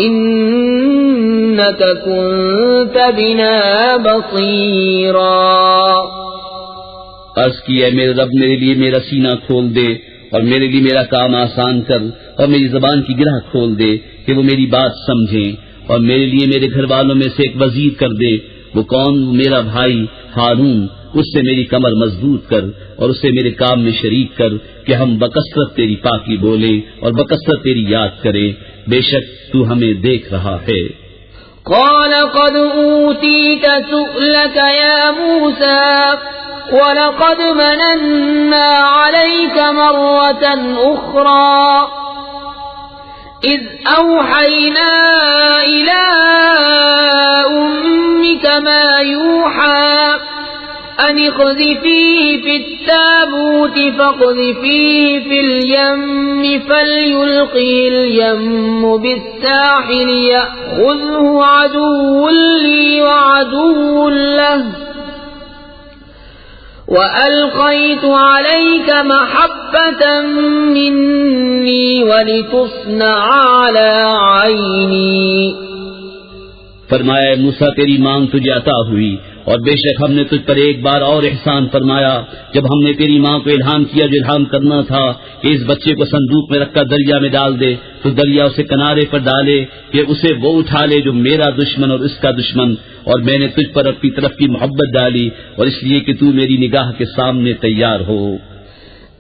[SPEAKER 2] إنك كنت بنا بصيرا.
[SPEAKER 1] عرض کی اے میرے رب میرے لیے میرا سینہ کھول دے اور میرے لیے میرا کام آسان کر اور میری زبان کی گرہ کھول دے کہ وہ میری بات سمجھیں. اور میرے لیے میرے گھر والوں میں سے ایک وزیر کر دے. وہ کون؟ میرا بھائی ہارون. اس سے میری کمر مضبوط کر اور اسے میرے کام میں شریک کر کہ ہم بکثرت تیری پاکی بولے اور بکثرت تیری یاد کریں. بے شک تو ہمیں دیکھ رہا ہے.
[SPEAKER 2] قال قد اوتیت سؤلك يا موسى ولقد مننا عليك مرة أخرى إذ أوحينا إلى أمك ما يوحى أن اقذفيه في التابوت فاقذفيه في اليم فليلقه اليم بالساحل يأخذه عدو لي وعدو له وألقيت عليك محبة مني ولتصنع على عيني.
[SPEAKER 1] فرمایا موسیٰ تیری مانگ تجھے عطا ہوئی اور بے شک ہم نے تجھ پر ایک بار اور احسان فرمایا جب ہم نے تیری ماں کو الہام کیا جو الہام کرنا تھا کہ اس بچے کو صندوق میں رکھ کر دریا میں ڈال دے تو دریا اسے کنارے پر ڈالے کہ اسے وہ اٹھا لے جو میرا دشمن اور اس کا دشمن. اور میں نے تجھ پر اپنی طرف کی محبت ڈالی اور اس لیے کہ تو میری نگاہ کے سامنے تیار ہو.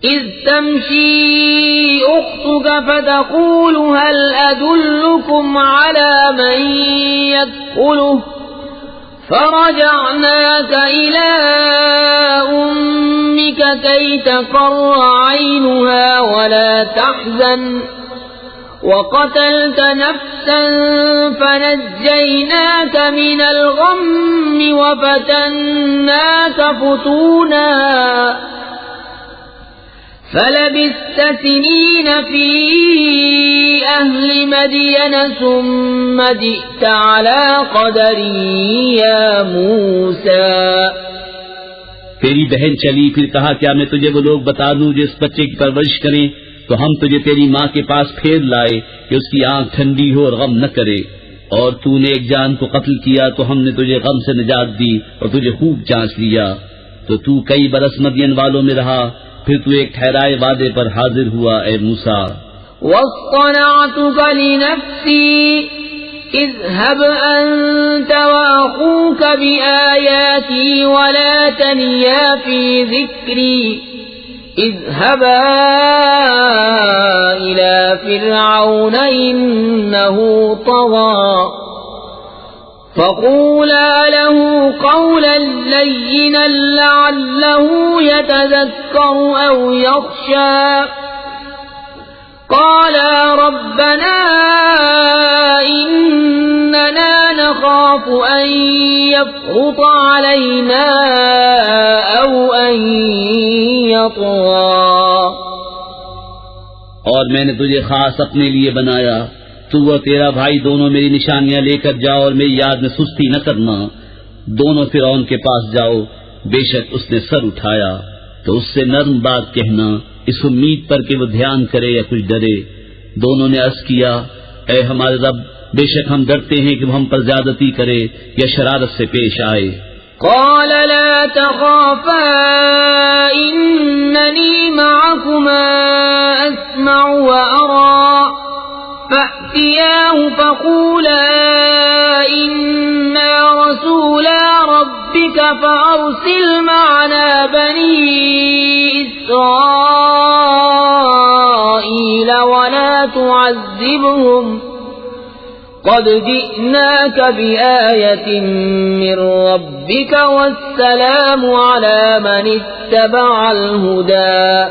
[SPEAKER 2] إذ تمشي أختك فتقول هل أدلكم على من يدخله فرجعناك إلى أمك كي تقر عينها ولا تحزن وقتلت نفسا فنجيناك من الغم وفتناك فتونا فلبثت سنين في أهل مدين ثم جئت على قدري يا موسى.
[SPEAKER 1] تیری بہن چلی پھر کہا کیا میں تجھے وہ لوگ بتا دوں جو اس بچے کی پرورش کریں تو ہم تجھے تیری ماں کے پاس پھیر لائے کہ اس کی آنکھ ٹھنڈی ہو اور غم نہ کرے. اور تو نے ایک جان کو قتل کیا تو ہم نے تجھے غم سے نجات دی اور تجھے خوب جانچ لیا تو تو کئی برس مدین والوں میں رہا پھر تو ایک ٹھہرائے وعدے پر حاضر ہوا اے موسیٰ.
[SPEAKER 2] واصطنعتك لنفسي اذهب أنت وأخوك بآياتي ولا تنيا في ذكري اذهبا إلى فرعون إنه طغى فقولا له قولا لينا لعله يتذكر أو يخشى قالا ربنا إننا نخاف أن يفرط علينا أو أن يطغى.
[SPEAKER 1] اور میں نے تجھے خاص اپنے لیے بنایا، تو اور تیرا بھائی دونوں میری نشانیاں لے کر جاؤ اور میری یاد میں سستی نہ کرنا. دونوں فرعون کے پاس جاؤ، بے شک اس نے سر اٹھایا تو اس سے نرم بات کہنا اس امید پر کہ وہ دھیان کرے یا کچھ ڈرے. دونوں نے عرض کیا اے ہمارے رب بے شک ہم ڈرتے ہیں کہ وہ ہم پر زیادتی کرے یا شرارت سے پیش آئے.
[SPEAKER 2] قال لا تخافا إنني معكما أسمع وأرى فأتياه فقولا إنا رسولا ربك فأرسل معنا بني إسرائيل ولا تعذبهم قد جئناك بآية من ربك والسلام على من اتبع الهدى.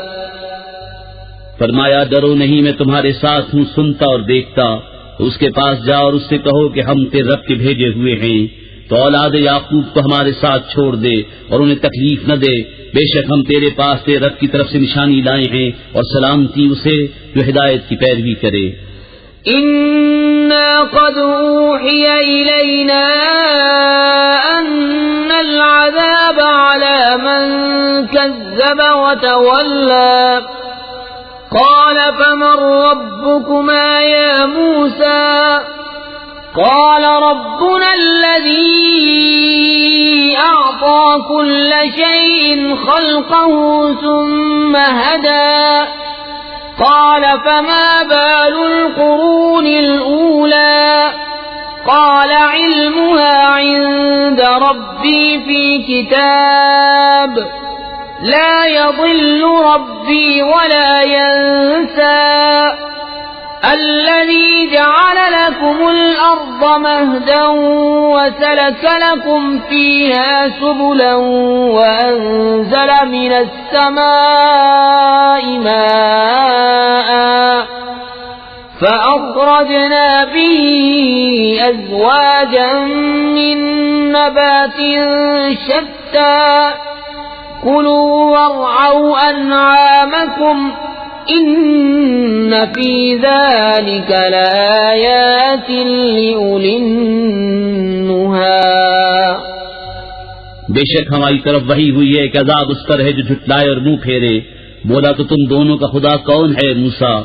[SPEAKER 1] فرمایا ڈرو نہیں، میں تمہارے ساتھ ہوں، سنتا اور دیکھتا. اس کے پاس جاؤ اور اس سے کہو کہ ہم تیرے رب کے بھیجے ہوئے ہیں، تو اولاد یعقوب کو ہمارے ساتھ چھوڑ دے اور انہیں تکلیف نہ دے. بے شک ہم تیرے پاس تیرے رب کی طرف سے نشانی لائے ہیں، اور سلامتی اسے جو ہدایت کی پیروی کرے.
[SPEAKER 2] إنا قد أوحي إلينا أن العذاب على من كذب وتولى. قال فمن ربكما يا موسى؟ قال ربنا الذي أعطى كل شيء خلقه ثم هدى. قال فما بال القرون الأولى؟ قال علمها عند ربي في كتاب لا يضل ربي ولا ينسى. الذي جعل لكم الأرض مهدا وسلك لكم فيها سبلا وأنزل من السماء ماء فأخرجنا به أزواجا من نبات شتى كلوا وارعوا أنعامكم إن في ذلك لآيات لأولي النهى.
[SPEAKER 1] بے شک ہماری طرف وحی ہوئی ہے کہ عذاب اس پر ہے جو جھٹلائے اور منہ پھیرے. بولا تو تم دونوں کا خدا کون ہے موسیٰ؟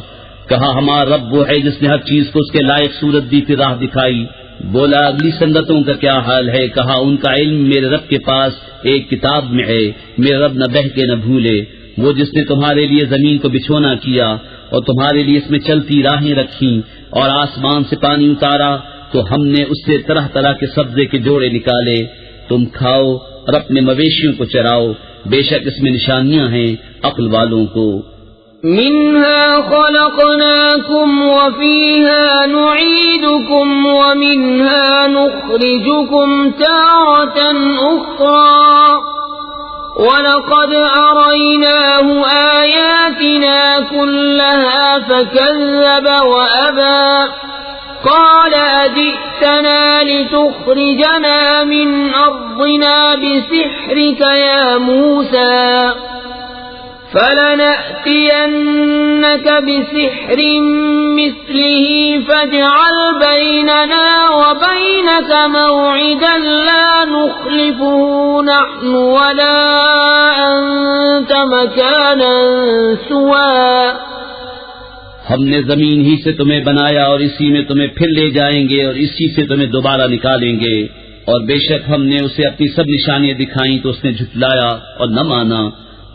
[SPEAKER 1] کہا ہمارا رب وہ ہے جس نے ہر چیز کو اس کے لائق صورت دی، پھر راہ دکھائی. بولا اگلی سنتوں کا کیا حال ہے؟ کہا ان کا علم میرے رب کے پاس ایک کتاب میں ہے، میرے رب نہ بہکے نہ بھولے. وہ جس نے تمہارے لیے زمین کو بچھونا کیا اور تمہارے لیے اس میں چلتی راہیں رکھیں اور آسمان سے پانی اتارا، تو ہم نے اس سے طرح طرح کے سبزے کے جوڑے نکالے. تم کھاؤ اور اپنے مویشیوں کو چراؤ، بے شک اس میں نشانیاں ہیں عقل والوں کو.
[SPEAKER 2] منها خلقناكم وفيها نعيدكم ومنها نخرجكم تارة أخرى وَلَقَدْ أَرَيْنَاهُ آيَاتِنَا كُلَّهَا فَكَذَّبَ وَأَبَى. قَالَ أَجِئْتَنَا لِتُخْرِجَنَا مِنْ أَرْضِنَا بِسِحْرِكَ يَا مُوسَى فَلَنَأْتِيَنَّكَ بِسِحْرٍ مِثْلِهِ فَاجْعَلْ بَيْنَنَا وَبَيْنَكَ مَوْعِدًا لَا نُخْلِفُهُ نَحْنُ وَلَا أَنْتَ مَكَانًا سُوًى.
[SPEAKER 1] ہم نے زمین ہی سے تمہیں بنایا اور اسی میں تمہیں پھر لے جائیں گے اور اسی سے تمہیں دوبارہ نکالیں گے. اور بے شک ہم نے اسے اپنی سب نشانیاں دکھائیں تو اس نے جھٹلایا اور نہ مانا.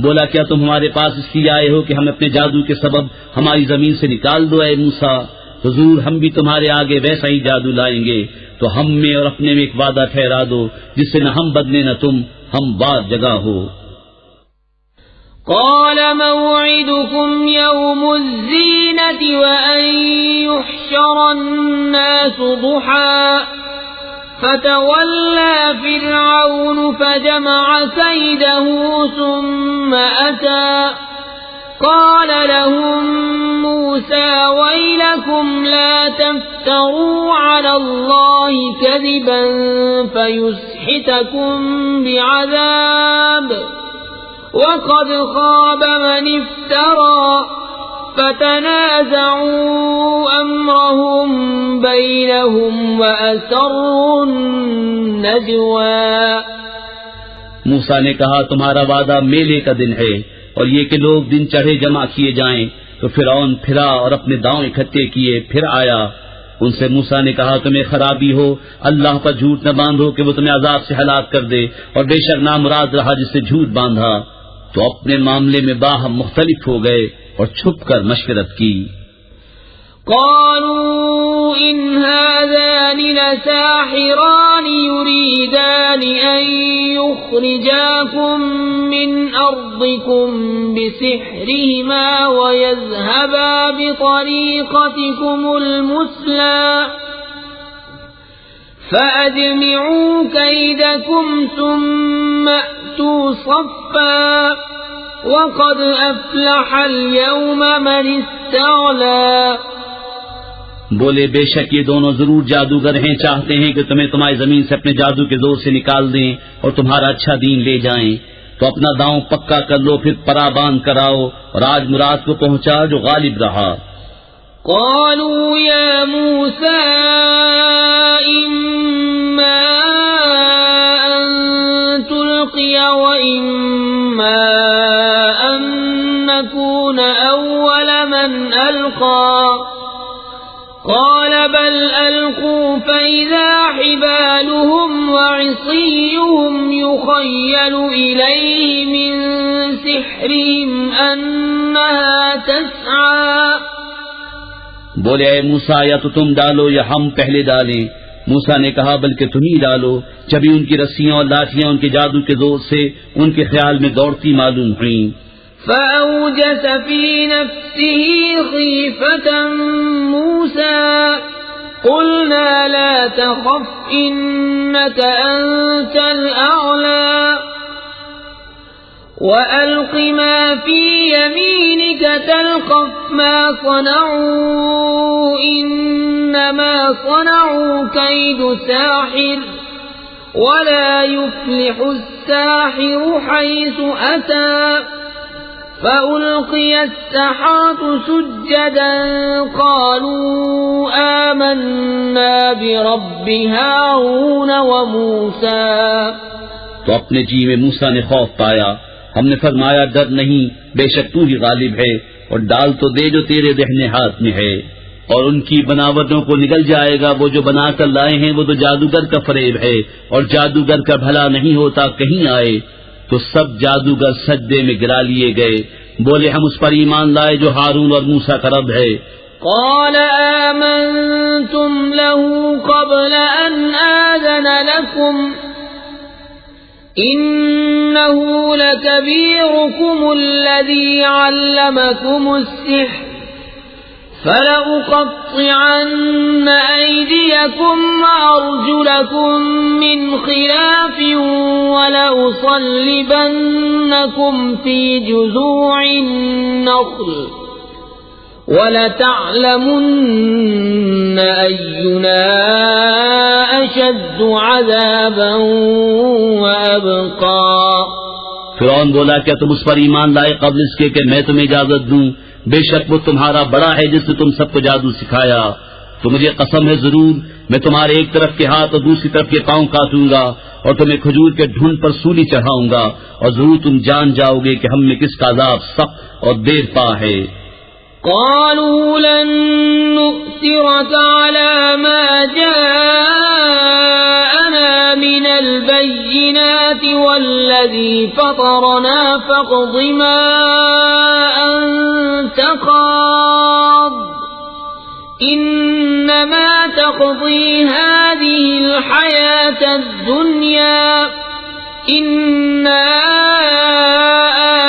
[SPEAKER 1] بولا کیا تم ہمارے پاس اس لیے آئے ہو کہ ہم اپنے جادو کے سبب ہماری زمین سے نکال دو اے موسیٰ؟ حضور ہم بھی تمہارے آگے ویسا ہی جادو لائیں گے، تو ہم میں اور اپنے میں ایک وعدہ ٹھہرا دو جس سے نہ ہم بدلے نہ تم، ہم بار جگہ ہو.
[SPEAKER 2] قال موعدكم يوم الزينة وأن يحشر الناس ضحى فتولى فرعون فجمع كيده ثم أتى. قال لهم موسى ويلكم لا تفتروا على الله كذبا فيسحتكم بعذاب وقد خاب من افترى. فتنازعوا أمرهم بينهم وأسروا النجوى.
[SPEAKER 1] موسیٰ نے کہا تمہارا وعدہ میلے کا دن ہے، اور یہ کہ لوگ دن چڑھے جمع کیے جائیں. تو فرعون پھرا اور اپنے داؤں اکٹھے کیے، پھر آیا. ان سے موسیٰ نے کہا تمہیں خرابی ہو، اللہ پر جھوٹ نہ باندھو کہ وہ تمہیں عذاب سے ہلاک کر دے، اور بے شک نامراد رہا جس سے جھوٹ باندھا. تو اپنے معاملے میں باہم مختلف ہو گئے اور چھپ کر مشورت کی.
[SPEAKER 2] قالوا إن هذان لساحران يريدان أن يخرجاكم من أرضكم بسحرهما ويذهبا بطريقتكم المثلى فأجمعوا كيدكم ثم أتوا صفا وقد أفلح اليوم من استعلى.
[SPEAKER 1] بولے بے شک یہ دونوں ضرور جادوگر ہیں، چاہتے ہیں کہ تمہیں تمہاری زمین سے اپنے جادو کے زور سے نکال دیں اور تمہارا اچھا دین لے جائیں. تو اپنا داؤں پکا کر لو، پھر پرا باندھ کراؤ اور آج مراد کو پہنچا جو غالب رہا.
[SPEAKER 2] قالوا يا موسى إما أن تلقي وإما أن نكون أول من ألقى قال بل ألقوا فإذا حبالهم وعصيهم يخيل إليه من سحرهم أنها تسعى.
[SPEAKER 1] بولے اے موسیٰ یا تو تم ڈالو یا ہم پہلے ڈالیں. موسیٰ نے کہا بلکہ تم ہی ڈالو. جبھی ان کی رسیاں اور لاٹیاں ان کے جادو کے زور سے ان کے خیال میں دوڑتی معلوم ہوئیں.
[SPEAKER 2] فأوجس في نفسه خيفة موسى قلنا لا تخف إنك أنت الأعلى وألق ما في يمينك تلقف ما صنعوا إنما صنعوا كيد ساحر ولا يفلح الساحر حيث أتى. فألقي السحرة سجدا قالوا آمنا برب هارون وموسى.
[SPEAKER 1] تو اپنے جی میں موسیٰ نے خوف پایا. ہم نے فرمایا ڈر نہیں، بے شک تو ہی غالب ہے اور ڈال تو دے جو تیرے دہنے ہاتھ میں ہے. اور ان کی بناوٹوں کو نگل جائے گا، وہ جو بنا کر لائے ہیں وہ تو جادوگر کا فریب ہے اور جادوگر کا بھلا نہیں ہوتا کہیں آئے. تو سب جادوگر سجدے میں گرا لیے گئے. بولے ہم اس پر ایمان لائے جو ہارون اور موسیٰ کا رب ہے.
[SPEAKER 2] قال آمنتم له قبل أن آذن لكم إنه لكبيركم الذي علمكم السحر فلأقطعن أيديكم وأرجلكم من خلاف ولأصلبنكم في جذوع النخل وَلَتَعْلَمُنَّ أَيُّنَا أَشَدُّ عَذَابًا وَأَبْقَى.
[SPEAKER 1] فرعون بولا کیا تم اس پر ایمان لائے قبل اس کے کہ میں تمہیں اجازت دوں؟ بے شک وہ تمہارا بڑا ہے جس نے تم سب کو جادو سکھایا. تو مجھے قسم ہے ضرور میں تمہارے ایک طرف کے ہاتھ اور دوسری طرف کے پاؤں کاٹوں گا اور تمہیں کھجور کے ڈھونڈ پر سولی چڑھاؤں گا اور ضرور تم جان جاؤ گے کہ ہم نے کس کا عذاب سخت اور دیر پا ہے.
[SPEAKER 2] قالوا لن نؤثرك على ما جاءنا من البينات والذي فطرنا فاقض ما أنت قاض إنما تقضي هذه الحياة الدنيا إنا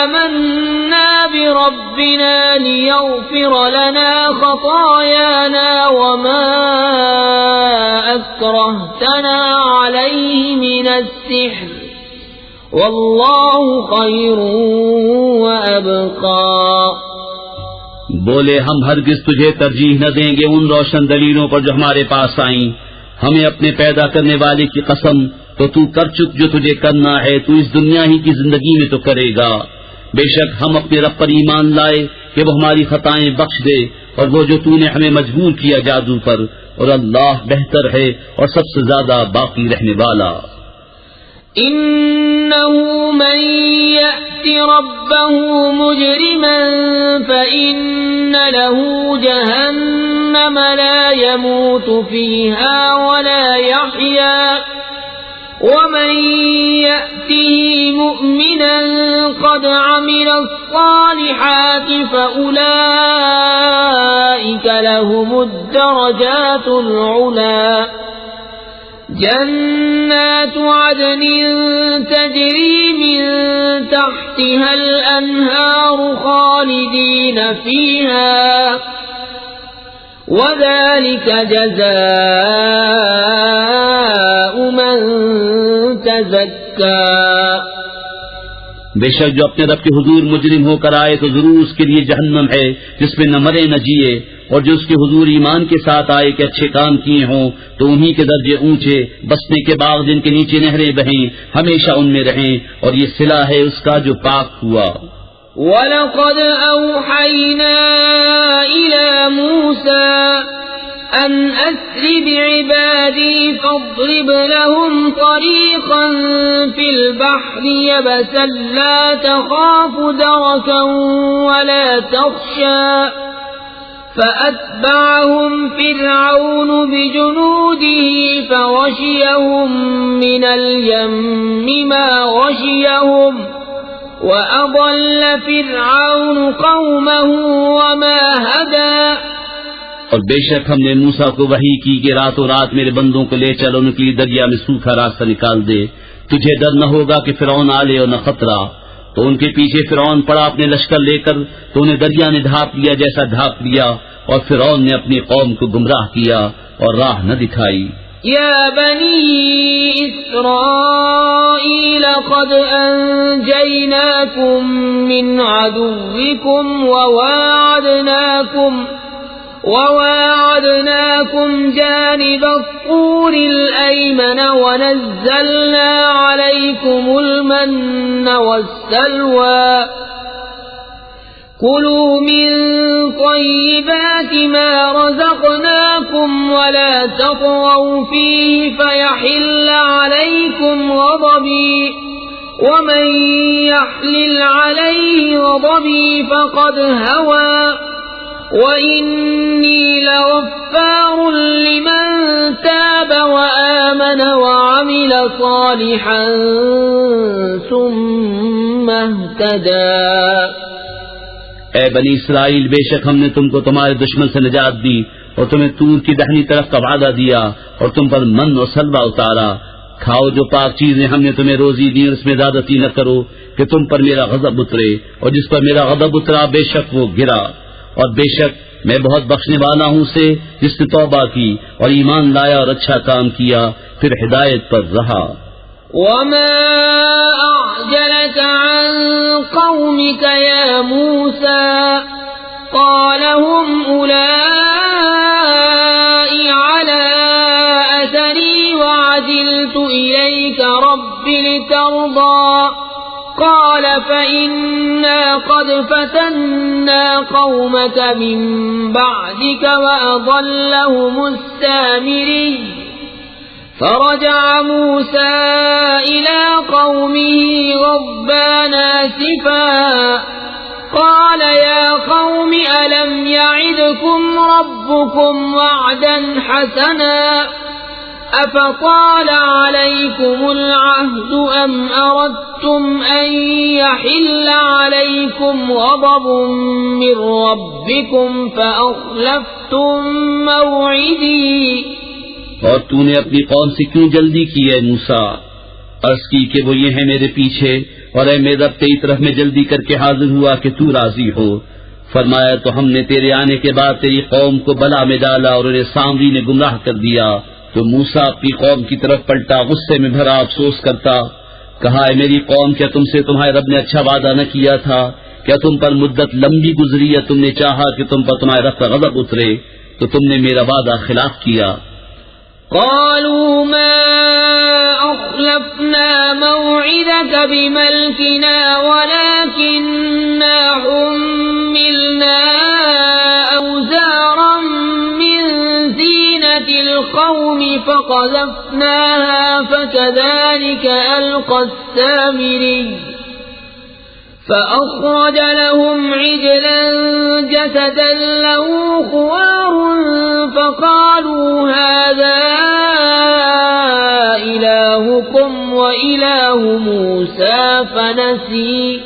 [SPEAKER 2] آمنا بربنا ليغفر لنا خطايانا وما أكرهتنا عليه من السحر والله خير وأبقى.
[SPEAKER 1] بولے ہم ہرگز تجھے ترجیح نہ دیں گے ان روشن دلیلوں پر جو ہمارے پاس آئیں. ہمیں اپنے پیدا کرنے والے کی قسم تو تو کر چک جو تجھے کرنا ہے، تو اس دنیا ہی کی زندگی میں تو کرے گا. بے شک ہم اپنے رب پر ایمان لائے کہ وہ ہماری خطائیں بخش دے اور وہ جو تو نے ہمیں مجبور کیا جادو پر، اور اللہ بہتر ہے اور سب سے زیادہ باقی رہنے والا.
[SPEAKER 2] إنه من يأت ربه مجرما فإن له جهنم لا يموت فيها ولا يحيا ومن يأته مؤمنا قد عمل الصالحات فأولئك لهم الدرجات العلى جنات عدن تجري من تحتها الأنهار خالدين فيها وذلك جزاء من تزكى.
[SPEAKER 1] بے شک جو اپنے رب کے حضور مجرم ہو کر آئے تو ضرور اس کے لیے جہنم ہے جس میں نہ مرے نہ جیے، اور جو اس کے حضور ایمان کے ساتھ آئے کہ اچھے کام کیے ہوں تو انہی کے درجے اونچے، بسنے کے باغ جن کے نیچے نہریں بہیں، ہمیشہ ان میں رہیں، اور یہ صلہ ہے اس کا جو پاک ہوا.
[SPEAKER 2] وَلَقَدْ أَوْحَيْنَا إِلَى مُوسَى أَنْ أَسْرِ بِعِبَادِي فَاضْرِبْ لَهُمْ طَرِيقًا فِي الْبَحْرِ يَبَسًا لَا تَخَافُ دَرَكًا وَلَا تَخْشَى فَأَتْبَعَهُمْ فِرْعَوْنُ بِجُنُودِهِ فَغَشِيَهُمْ مِنَ الْيَمِّ مَا غَشِيَهُمْ وَأَضَلَّ فِرْعَوْنُ قَوْمَهُ وَمَا هَدَى.
[SPEAKER 1] اور بے شک ہم نے موسیٰ کو وحی کی کہ راتوں رات میرے بندوں کو لے چل، ان کے لیے دریا میں سوکھا راستہ نکال دے، تجھے ڈر نہ ہوگا کہ فرعون آ لے اور نہ خطرہ. تو ان کے پیچھے فرعون پڑا اپنے لشکر لے کر، تو انہیں دریا نے ڈھانپ لیا جیسا ڈھانپ لیا، اور فرعون نے اپنی قوم کو گمراہ کیا اور راہ نہ دکھائی.
[SPEAKER 2] يا بني إسرائيل قد أنجيناكم من عدوكم وواعدناكم جانب الطور الأيمن ونزلنا عليكم المن والسلوى كلوا من طيبات ما رزقناكم ولا تطغوا فيه فيحل عليكم غضبي ومن يحلل عليه غضبي فقد هوى وإني لغفار لمن تاب وآمن وعمل صالحا ثم اهتدى.
[SPEAKER 1] اے بنی اسرائیل، بے شک ہم نے تم کو تمہارے دشمن سے نجات دی اور تمہیں طور کی دہنی طرف کا وعدہ دیا اور تم پر من اور سلوہ اتارا. کھاؤ جو پاک چیزیں ہم نے تمہیں روزی دی، اور اس میں زیادتی نہ کرو کہ تم پر میرا غضب اترے، اور جس پر میرا غضب اترا بے شک وہ گرا. اور بے شک میں بہت بخشنے والا ہوں سے جس نے توبہ کی اور ایمان لایا اور اچھا کام کیا پھر ہدایت پر رہا.
[SPEAKER 2] وما أعجلك عن قومك يا موسى قال هم أولئك على أثري وعجلت إليك رب لترضى قال فإنا قد فتنا قومك من بعدك وأضلهم السامري فرجع موسى إلى قومه غضبان آسفا قال يا قوم ألم يعدكم ربكم وعدا حسنا أفطال عليكم العهد أم أردتم أن يحل عليكم غضب من ربكم فأخلفتم موعدي.
[SPEAKER 1] اور تو نے اپنی قوم سے کیوں جلدی کی ہے موسیٰ؟ عرض کی کہ وہ یہ ہے میرے پیچھے، اور اے میرے رب تیری طرف میں جلدی کر کے حاضر ہوا کہ تو راضی ہو. فرمایا تو ہم نے تیرے آنے کے بعد تیری قوم کو بلا میں ڈالا اور انہیں سامری نے گمراہ کر دیا. تو موسیٰ اپنی قوم کی طرف پلٹا غصے میں بھرا افسوس کرتا. کہا اے میری قوم، کیا تم سے تمہارے رب نے اچھا وعدہ نہ کیا تھا؟ کیا تم پر مدت لمبی گزری یا تم نے چاہا کہ تم پر تمہارے رب کا غضب اترے تو تم نے میرا وعدہ خلاف کیا.
[SPEAKER 2] قالوا ما أخلفنا موعدك بملكنا ولكننا حملنا أوزارا من زينة القوم فقذفناها فكذلك ألقى السامري فأخرج لهم عجلا جسدا له خوار فقالوا هذا إلهكم إله موسى فنسي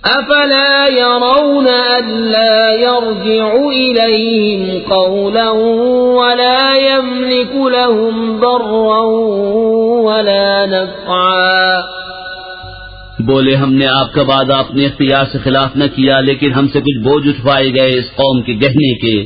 [SPEAKER 2] أفلا يرون ألا يرجع إليهم قولا ولا يملك لهم ضرا ولا نفعا.
[SPEAKER 1] بولے ہم نے آپ کا وعدہ اپنے اختیار سے خلاف نہ کیا، لیکن ہم سے کچھ بوجھ اٹھوائے گئے اس قوم کے گہنے کے،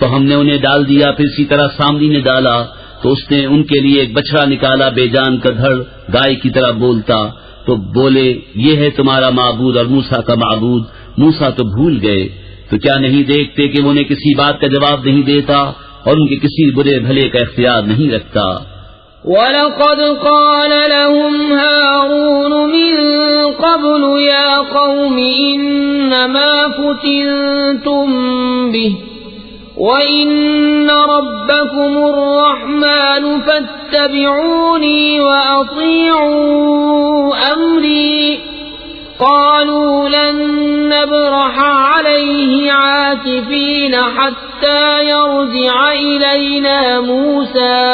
[SPEAKER 1] تو ہم نے انہیں ڈال دیا. پھر اسی طرح سامری نے ڈالا تو اس نے ان کے لیے ایک بچڑا نکالا بے جان کا دھڑ گائے کی طرح بولتا. تو بولے یہ ہے تمہارا معبود اور موسیٰ کا معبود. موسیٰ تو بھول گئے، تو کیا نہیں دیکھتے کہ وہ انہیں کسی بات کا جواب نہیں دیتا اور ان کے کسی برے بھلے کا اختیار نہیں رکھتا.
[SPEAKER 2] وَلَقَدْ قَالَ لَهُمْ هَارُونُ مِن قَبْلُ يَا قَوْمِ إِنَّمَا فُتِنْتُمْ بِهِ وَإِنَّ رَبَّكُمُ الرَّحْمَنُ فَاتَّبِعُونِي وَأَطِيعُوا أَمْرِي. قَالُوا لَن نَّبْرَحَ عَلَيْهِ عَاكِفِينَ حَتَّى يَرْجِعَ إِلَيْنَا مُوسَى.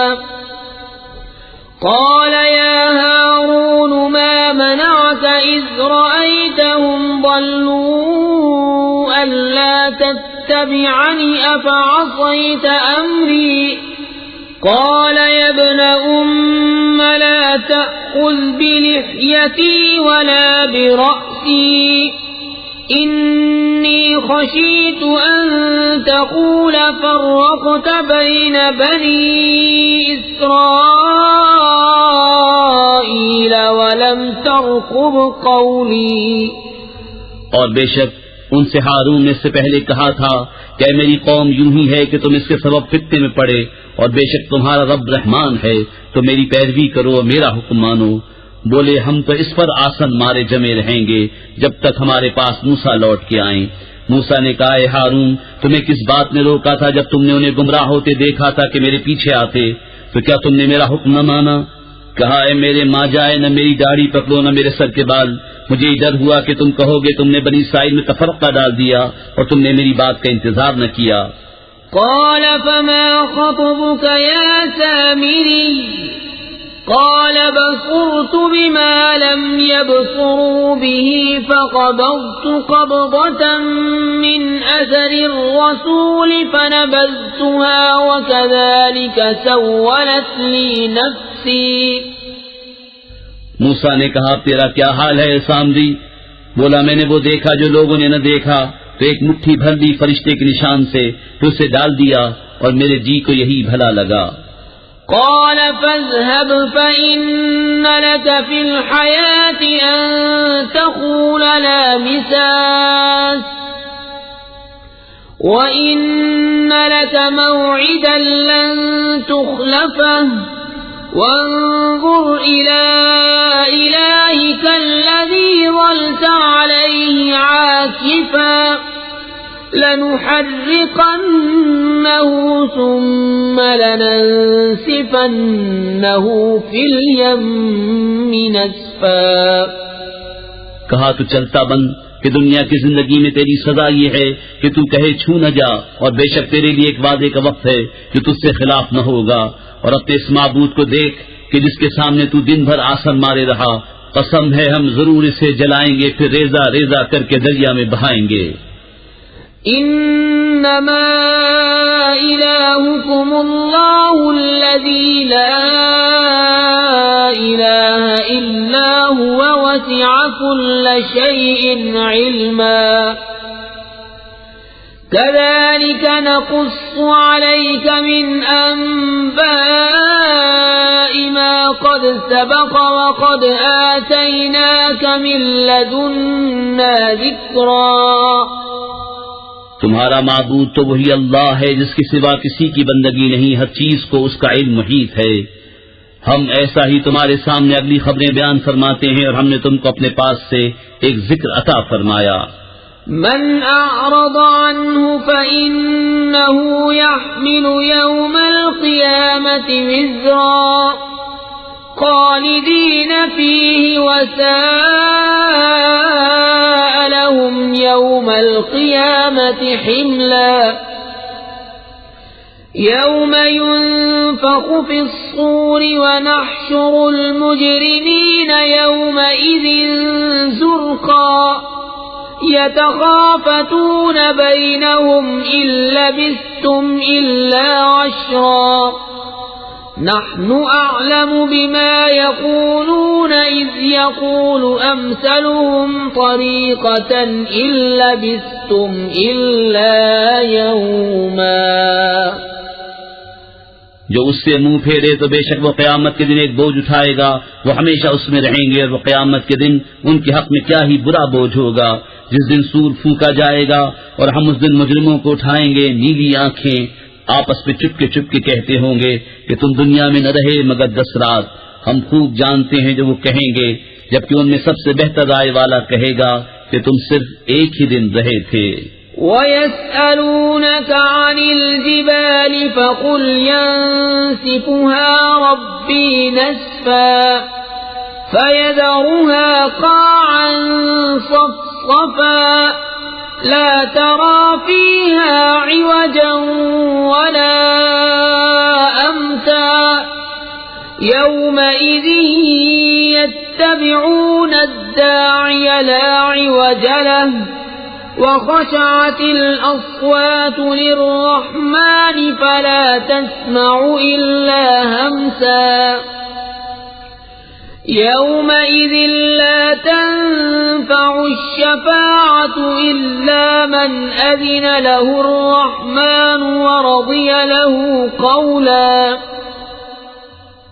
[SPEAKER 2] قال يا هارون ما منعك إذ رأيتهم ضلوا ألا تتبعني أفعصيت أمري. قال يا ابن أم لا تأخذ بلحيتي ولا برأسي إني خشيت أن تقول فرقت بين بني إسرائيل ولم ترقب قولي.
[SPEAKER 1] اور بے شک ان سے ہارون نے اس سے پہلے کہا تھا کہ میری قوم یوں ہی ہے کہ تم اس کے سبب فتنے میں پڑے، اور بے شک تمہارا رب رحمان ہے تو میری پیروی کرو اور میرا حکم مانو. بولے ہم تو اس پر آسن مارے جمے رہیں گے جب تک ہمارے پاس موسیٰ لوٹ کے آئیں. موسیٰ نے کہا اے ہارون تمہیں کس بات نے روکا تھا جب تم نے انہیں گمراہ ہوتے دیکھا تھا کہ میرے پیچھے آتے، تو کیا تم نے میرا حکم نہ مانا؟ کہا اے میرے ماں جائے نہ میری داڑھی پکڑو نہ میرے سر کے بال. مجھے ڈر ہوا کہ تم کہو گے تم نے بنی اسرائیل میں تفرقہ ڈال دیا اور تم نے میری بات کا انتظار نہ کیا.
[SPEAKER 2] قال فما خطبك يا سامري. قال بصرت بما لم يبصروا به فقبضت قبضة من أثر الرسول فنبذتها وكذلك سولت لي نفسي.
[SPEAKER 1] موسیٰ نے کہا تیرا کیا حال ہے سامری؟ بولا میں نے وہ دیکھا جو لوگوں نے نہ دیکھا، تو ایک مٹھی بھر لی فرشتے کے نشان سے، تو اسے ڈال دیا اور میرے جی کو یہی بھلا لگا.
[SPEAKER 2] قال فاذهب فإن لك في الحياة أن تقول لا مساس وإن لك موعدا لن تخلفه وانظر إلى إلهك الذي ظلت عليه عاكفا لنحرقنه ثم لننسفنه في اليم نسفا.
[SPEAKER 1] کہا تو چلتا بن کہ دنیا کی زندگی میں تیری سزا یہ ہے کہ تو کہے چھو نہ جا، اور بے شک تیرے لیے ایک وعدے کا وقت ہے جو تجھ سے خلاف نہ ہوگا. اور اپنے اس معبود کو دیکھ کہ جس کے سامنے تو دن بھر آسن مارے رہا، قسم ہے ہم ضرور اسے جلائیں گے پھر ریزہ ریزہ کر کے دریا میں بہائیں گے.
[SPEAKER 2] انما الہکم اللہ الذی لا الہ الا هو وسع كل شیء علما كذلك نقص عليك من أنباء ما قد سبق وقد آتيناك من لدنا ذكرا.
[SPEAKER 1] تمہارا معبود تو وہی اللہ ہے جس کے سوا کسی کی بندگی نہیں، ہر چیز کو اس کا علم محیط ہے. ہم ایسا ہی تمہارے سامنے اگلی خبریں بیان فرماتے ہیں اور ہم نے تم کو اپنے پاس سے ایک ذکر عطا فرمایا.
[SPEAKER 2] من أعرض عنه فإنه يحمل يوم القيامة وزرا خالدين فيه وساء لهم يوم القيامة حملا. يوم ينفخ في الصور ونحشر المجرمين يومئذ زرقا يتخافتون بينهم إن لبثتم إلا عشرا نحن أعلم بما يقولون إذ يقول أمثلهم طريقة إن لبثتم إلا يوما.
[SPEAKER 1] جو اس سے منہ پھیرے تو بے شک وہ قیامت کے دن ایک بوجھ اٹھائے گا، وہ ہمیشہ اس میں رہیں گے، اور وہ قیامت کے دن ان کے حق میں کیا ہی برا بوجھ ہوگا جس دن سور پھونکا جائے گا، اور ہم اس دن مجرموں کو اٹھائیں گے نیلی آنکھیں، آپس میں چپ کے کہتے ہوں گے کہ تم دنیا میں نہ رہے مگر 10 رات. ہم خوب جانتے ہیں جو وہ کہیں گے، جبکہ ان میں سب سے بہتر رائے والا کہے گا کہ تم صرف ایک ہی دن رہے تھے.
[SPEAKER 2] وَيَسْأَلُونَكَ عَنِ الْجِبَالِ فَقُلْ يَنسِفُهَا رَبِّي نَسْفًا فَيَذَرُهَا قَاعًا صَفْصَفًا لا ترى فيها عوجا ولا أمتا يومئذ يتبعون الداعي لا عوج له وخشعت الأصوات للرحمن فلا تسمع إلا همسا يومئذ لا تنفع الشفاعة إلا من أذن له الرحمن ورضي له قولا.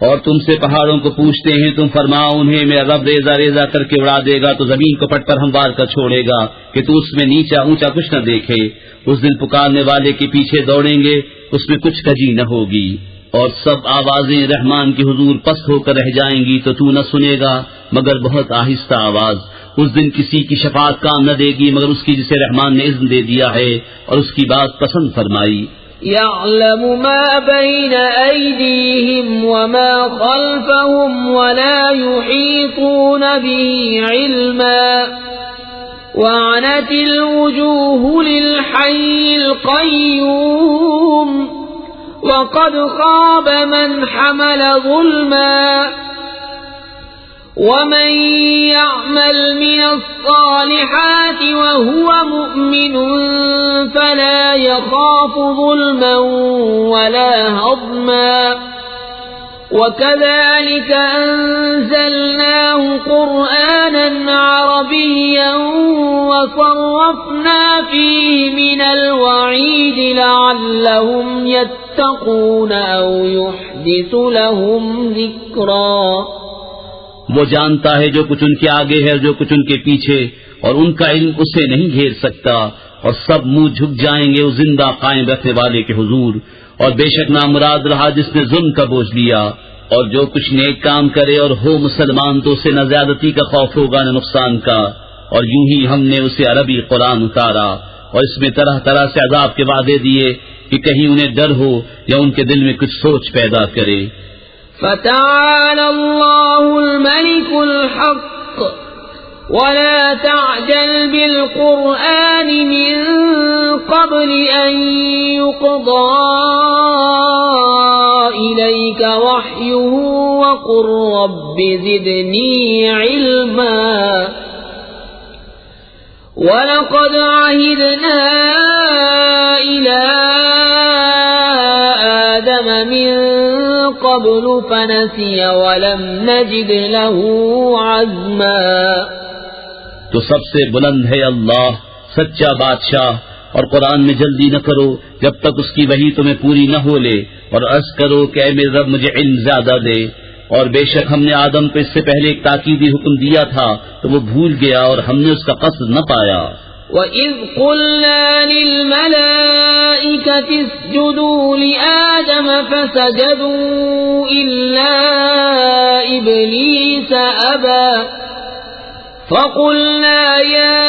[SPEAKER 1] اور تم سے پہاڑوں کو پوچھتے ہیں، تم فرماؤ انہیں میرا رب ریزہ ریزہ کر کے اڑا دے گا تو زمین کو پٹ پر ہموار کر چھوڑے گا کہ تو اس میں نیچا اونچا کچھ نہ دیکھے. اس دن پکارنے والے کے پیچھے دوڑیں گے، اس میں کچھ کجی نہ ہوگی، اور سب آوازیں رحمان کے حضور پست ہو کر رہ جائیں گی تو تو نہ سنے گا مگر بہت آہستہ آواز. اس دن کسی کی شفاعت کام نہ دے گی مگر اس کی جسے رحمان نے اذن دے دیا ہے اور اس کی بات پسند فرمائی.
[SPEAKER 2] يعلم ما بين أيديهم وما خلفهم ولا يحيطون به علما وعنت الوجوه للحي القيوم وقد خاب من حمل ظلما ومن يعمل من الصالحات وهو مؤمن فلا يخاف ظلما ولا هضما وكذلك أنزلناه قرآنا عربيا وصرفنا فيه من الوعيد لعلهم يتقون أو يحدث لهم ذكرا.
[SPEAKER 1] وہ جانتا ہے جو کچھ ان کے آگے ہے اور جو کچھ ان کے پیچھے، اور ان کا علم اسے نہیں گھیر سکتا، اور سب منہ جھک جائیں گے اس زندہ قائم رکھنے والے کے حضور. اور بے شک نامراد رہا جس نے ظلم کا بوجھ لیا، اور جو کچھ نیک کام کرے اور ہو مسلمان تو اسے نہ زیادتی کا خوف ہوگا نہ نقصان کا. اور یوں ہی ہم نے اسے عربی قرآن اتارا اور اس میں طرح طرح سے عذاب کے وعدے دیے کہ کہیں انہیں ڈر ہو یا ان کے دل میں کچھ سوچ پیدا کرے.
[SPEAKER 2] فتعالى الله الملك الحق ولا تعجل بالقرآن من قبل أن يقضى إليك وحيه وقل رب زدني علما ولقد عهدنا إلى آدم من قبل فنسي ولم نجد له عزما.
[SPEAKER 1] تو سب سے بلند ہے اللہ سچا بادشاہ، اور قرآن میں جلدی نہ کرو جب تک اس کی وحی تمہیں پوری نہ ہو لے، اور عرض کرو کہ اے میرے رب مجھے علم زیادہ دے. اور بے شک ہم نے آدم کو اس سے پہلے ایک تاکیدی حکم دیا تھا تو وہ بھول گیا اور ہم نے اس کا قصد نہ پایا.
[SPEAKER 2] وَإِذْ قُلْنَا لِلْمَلَائِكَةِ اسْجُدُوا لِآدَمَ فَسَجَدُوا إِلَّا إِبْلِيسَ أَبَى فَقُلْنَا يَا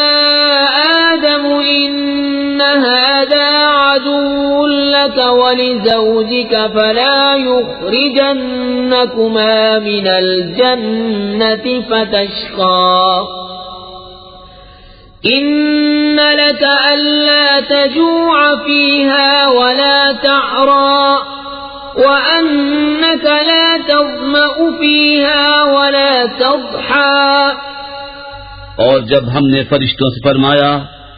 [SPEAKER 2] آدَمُ إِنَّ هَذَا عَدُوٌّ لَكَ وَلِزَوْجِكَ فَلَا يُخْرِجَنَّكُمَا مِنَ الْجَنَّةِ فَتَشْقَى. إن لك ألا تجوع فيها ولا تعرى وأنك لا تظمأ فيها ولا تضحى.
[SPEAKER 1] اور جب ہم نے فرشتوں سے فرمایا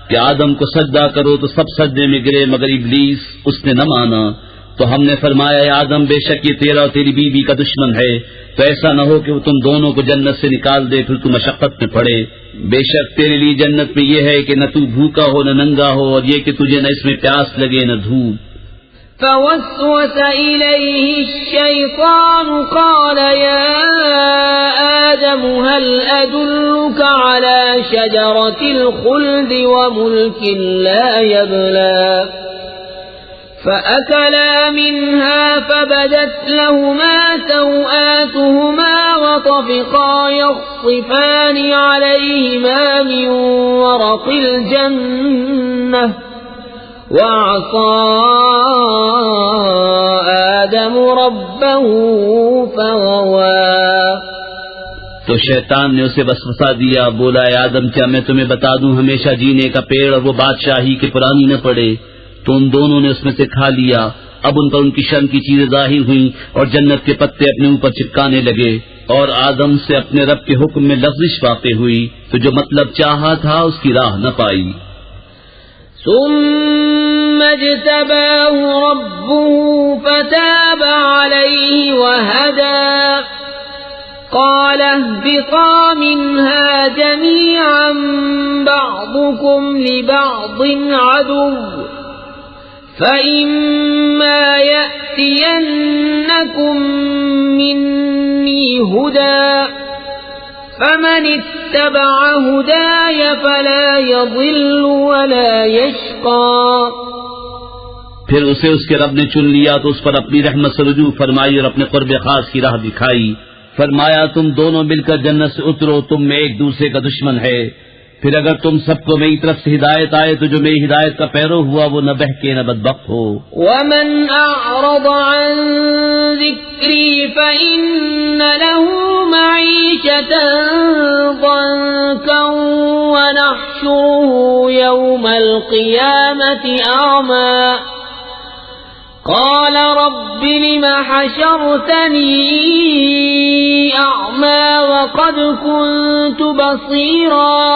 [SPEAKER 1] کہ آدم کو سجدہ کرو تو سب سجدے میں گرے مگر ابلیس اس نے نہ مانا، تو ہم نے فرمایا اے آدم بے شک یہ تیرا اور تیری بیوی کا دشمن ہے، تو ایسا نہ ہو کہ وہ تم دونوں کو جنت سے نکال دے پھر تم مشقت میں پڑے. بے شک تیرے لیے جنت میں یہ ہے کہ نہ تو بھوکا ہو نہ ننگا ہو، اور یہ کہ تجھے نہ اس میں پیاس لگے نہ دھوپ.
[SPEAKER 2] فوسوس إليه الشيطان قال يا آدم هل أدلك على شجرة الخلد وملك لا يبلى. فأكلا منها فبدت لهما سوآتهما وطفقا يخصفان عليهما من ورق الجنة وعصى آدم ربه فغوى.
[SPEAKER 1] تو شیطان نے اسے وسوسہ دیا، بولا اے آدم کیا میں تمہیں بتا دوں ہمیشہ جینے کا پیڑ اور وہ بادشاہی کے پرانی نہ پڑے. تو ان دونوں نے اس میں سے کھا لیا. اب ان پر ان کی شرم کی چیزیں ظاہر ہوئیں اور جنت کے پتے اپنے اوپر چپکانے لگے، اور آدم سے اپنے رب کے حکم میں لغزش واقع ہوئی، تو جو مطلب چاہا تھا اس کی راہ نہ پائی.
[SPEAKER 2] ثم اجتباه ربه فتاب عليه وهدى. قال اهبطا منها جميعا بعضكم لبعض عدو فإما يأتينكم مني هدى فمن اتبع هداي فلا يضل ولا يشقى.
[SPEAKER 1] پھر اسے اس کے رب نے چن لیا تو اس پر اپنی رحمت سے رجوع فرمائی اور اپنے قرب خاص کی راہ دکھائی. فرمایا تم دونوں مل کر جنت سے اترو، تم میں ایک دوسرے کا دشمن ہے. پھر اگر تم سب کو میری طرف سے ہدایت آئے تو جو میری ہدایت کا پیرو ہوا وہ نہ بہکے نہ بدبخت ہو.
[SPEAKER 2] ومن اعرض عن ذکری فإن له معیشة ضنکا ونحشره يوم القیامة اعمى. قال رب لم حشرتني أعمى وقد كنت بصيرا.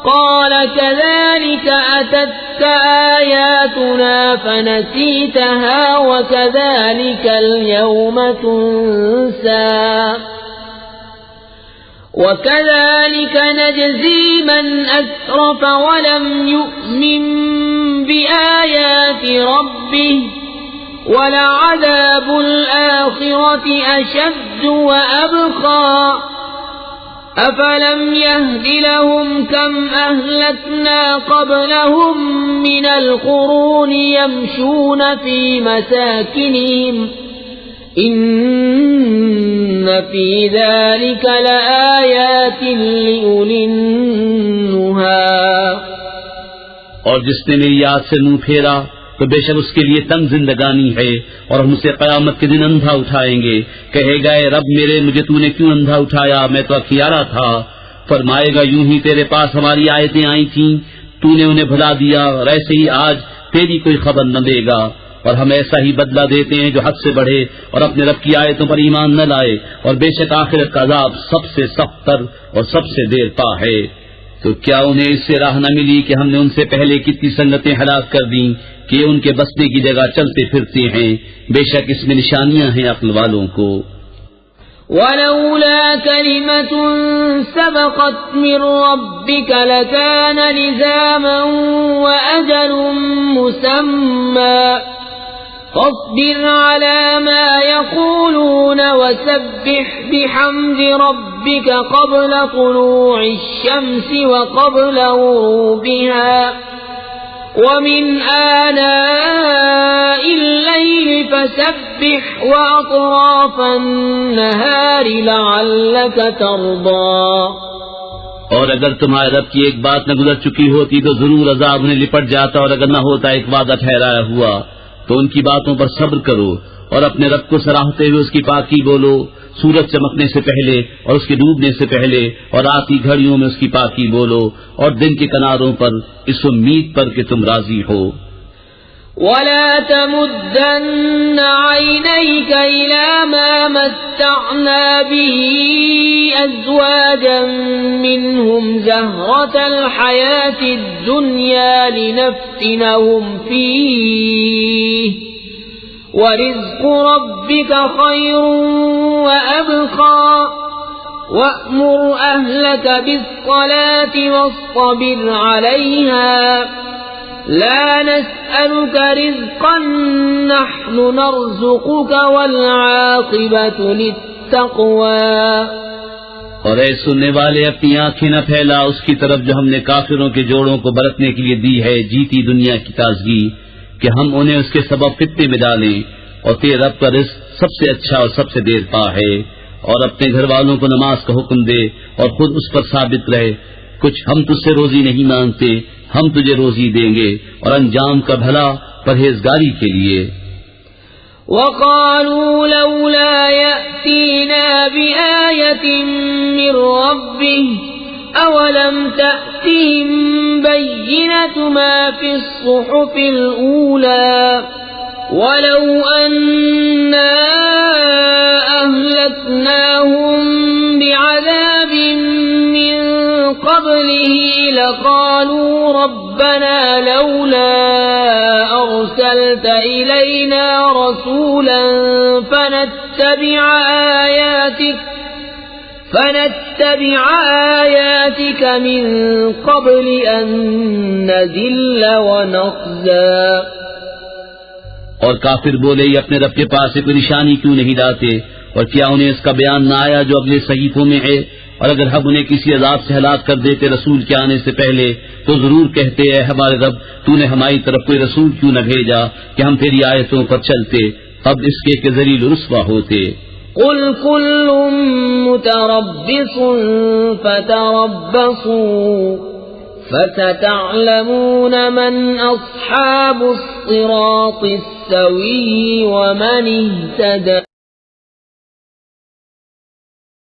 [SPEAKER 2] قال كذلك أتتك آياتنا فنسيتها وكذلك اليوم تنسى. وكذلك نجزي من أسرف ولم يؤمن بآيات ربه ولعذاب الآخرة أشد وأبقى. أفلم يهد لهم كم أهلكنا قبلهم من القرون يمشون في مساكنهم إن في ذلك لآيات لأولي النهى.
[SPEAKER 1] اور جس نے میری یاد سے منہ پھیرا تو بے شک اس کے لیے تنگ زندگانی ہے، اور ہم اسے قیامت کے دن اندھا اٹھائیں گے. کہے گا اے رب میرے مجھے تو نے کیوں اندھا اٹھایا، میں تو اکھیارا تھا. فرمائے گا یوں ہی تیرے پاس ہماری آیتیں آئی تھیں، تو نے انہیں بھلا دیا، اور ایسے ہی آج تیری کوئی خبر نہ دے گا. اور ہم ایسا ہی بدلہ دیتے ہیں جو حد سے بڑھے اور اپنے رب کی آیتوں پر ایمان نہ لائے، اور بے شک آخرت کا عذاب سب سے سخت تر اور سب سے دیر پا ہے. تو کیا انہیں اس سے راہ نہ ملی کہ ہم نے ان سے پہلے کتنی سنتیں ہلاک کر دیں کہ ان کے بسنے کی جگہ چلتے پھرتے ہیں. بے شک اس میں نشانیاں ہیں عقل والوں کو.
[SPEAKER 2] ولولا كلمة سبقت من ربك لكان لزاما وأجل مسمى. فاصبر على ما يقولون وسبح بحمد ربك قبل طلوع الشمس وقبل غروبها ومن آناء الليل فسبح وأطراف النهار لعلك ترضى.
[SPEAKER 1] اور اگر تمہارے رب کی ایک بات نہ گزر چکی ہوتی تو ضرور عذاب انہیں لپٹ جاتا، اور اگر نہ ہوتا ایک وعدہ ٹھہرایا ہوا. تو ان کی باتوں پر صبر کرو اور اپنے رب کو سراہتے ہوئے اس کی پاکی بولو، سورج چمکنے سے پہلے اور اس کے ڈوبنے سے پہلے اور آتی گھڑیوں میں اس کی پاکی بولو، اور دن کے کناروں پر اس امید پر کہ تم راضی ہو۔
[SPEAKER 2] ولا تمدن عينيك إلى ما متعنا به أزواجا منهم زهرة الحياة الدنيا لنفتنهم فيه ورزق ربك خير وأبقى وأمر أهلك بالصلاة واصطبر عليها لا نسألك رزقا نحن نرزقك والعاقبة للتقوى۔
[SPEAKER 1] اور اے سننے والے، اپنی آنکھیں نہ پھیلا اس کی طرف جو ہم نے کافروں کے جوڑوں کو برتنے کے لیے دی ہے جیتی دنیا کی تازگی، کہ ہم انہیں اس کے سبب فتنے میں ڈالیں، اور تیرے رب کا رزق سب سے اچھا اور سب سے دیر پا ہے۔ اور اپنے گھر والوں کو نماز کا حکم دے اور خود اس پر ثابت رہے، کچھ ہم تجھ سے روزی نہیں مانگتے، ہم تجھے روزی دیں گے، اور انجام کا بھلا پرہیزگاری کے لیے۔
[SPEAKER 2] وقالوا لولا يأتينا بآية من ربه أولم تأتهم بينة ما في الصحف الأولى ولو أنا أهلكناهم بعذاب من قبله لقالوا ربنا لولا أرسلت إلينا رسولا فنتبع آياتك من قبل أن نذل ونخزى۔
[SPEAKER 1] اور کافر بولے، یہ اپنے رب کے پاس سے کوئی نشانی کیوں نہیں لاتے، اور کیا انہیں اس کا بیان نہ آیا جو اگلے صحیفوں میں ہے؟ اور اگر ہم انہیں کسی عذاب سے ہلاک کر دیتے رسول کے آنے سے پہلے تو ضرور کہتے، اے ہمارے رب، تو نے ہماری طرف کوئی رسول کیوں نہ بھیجا کہ ہم تیری آیتوں پر چلتے، اب اس کے کہ ذلیل و رسوا ہوتے۔
[SPEAKER 2] قل كل متربص فتربصوا فستعلمون من أصحاب الصراط السوي ومن اهتدى۔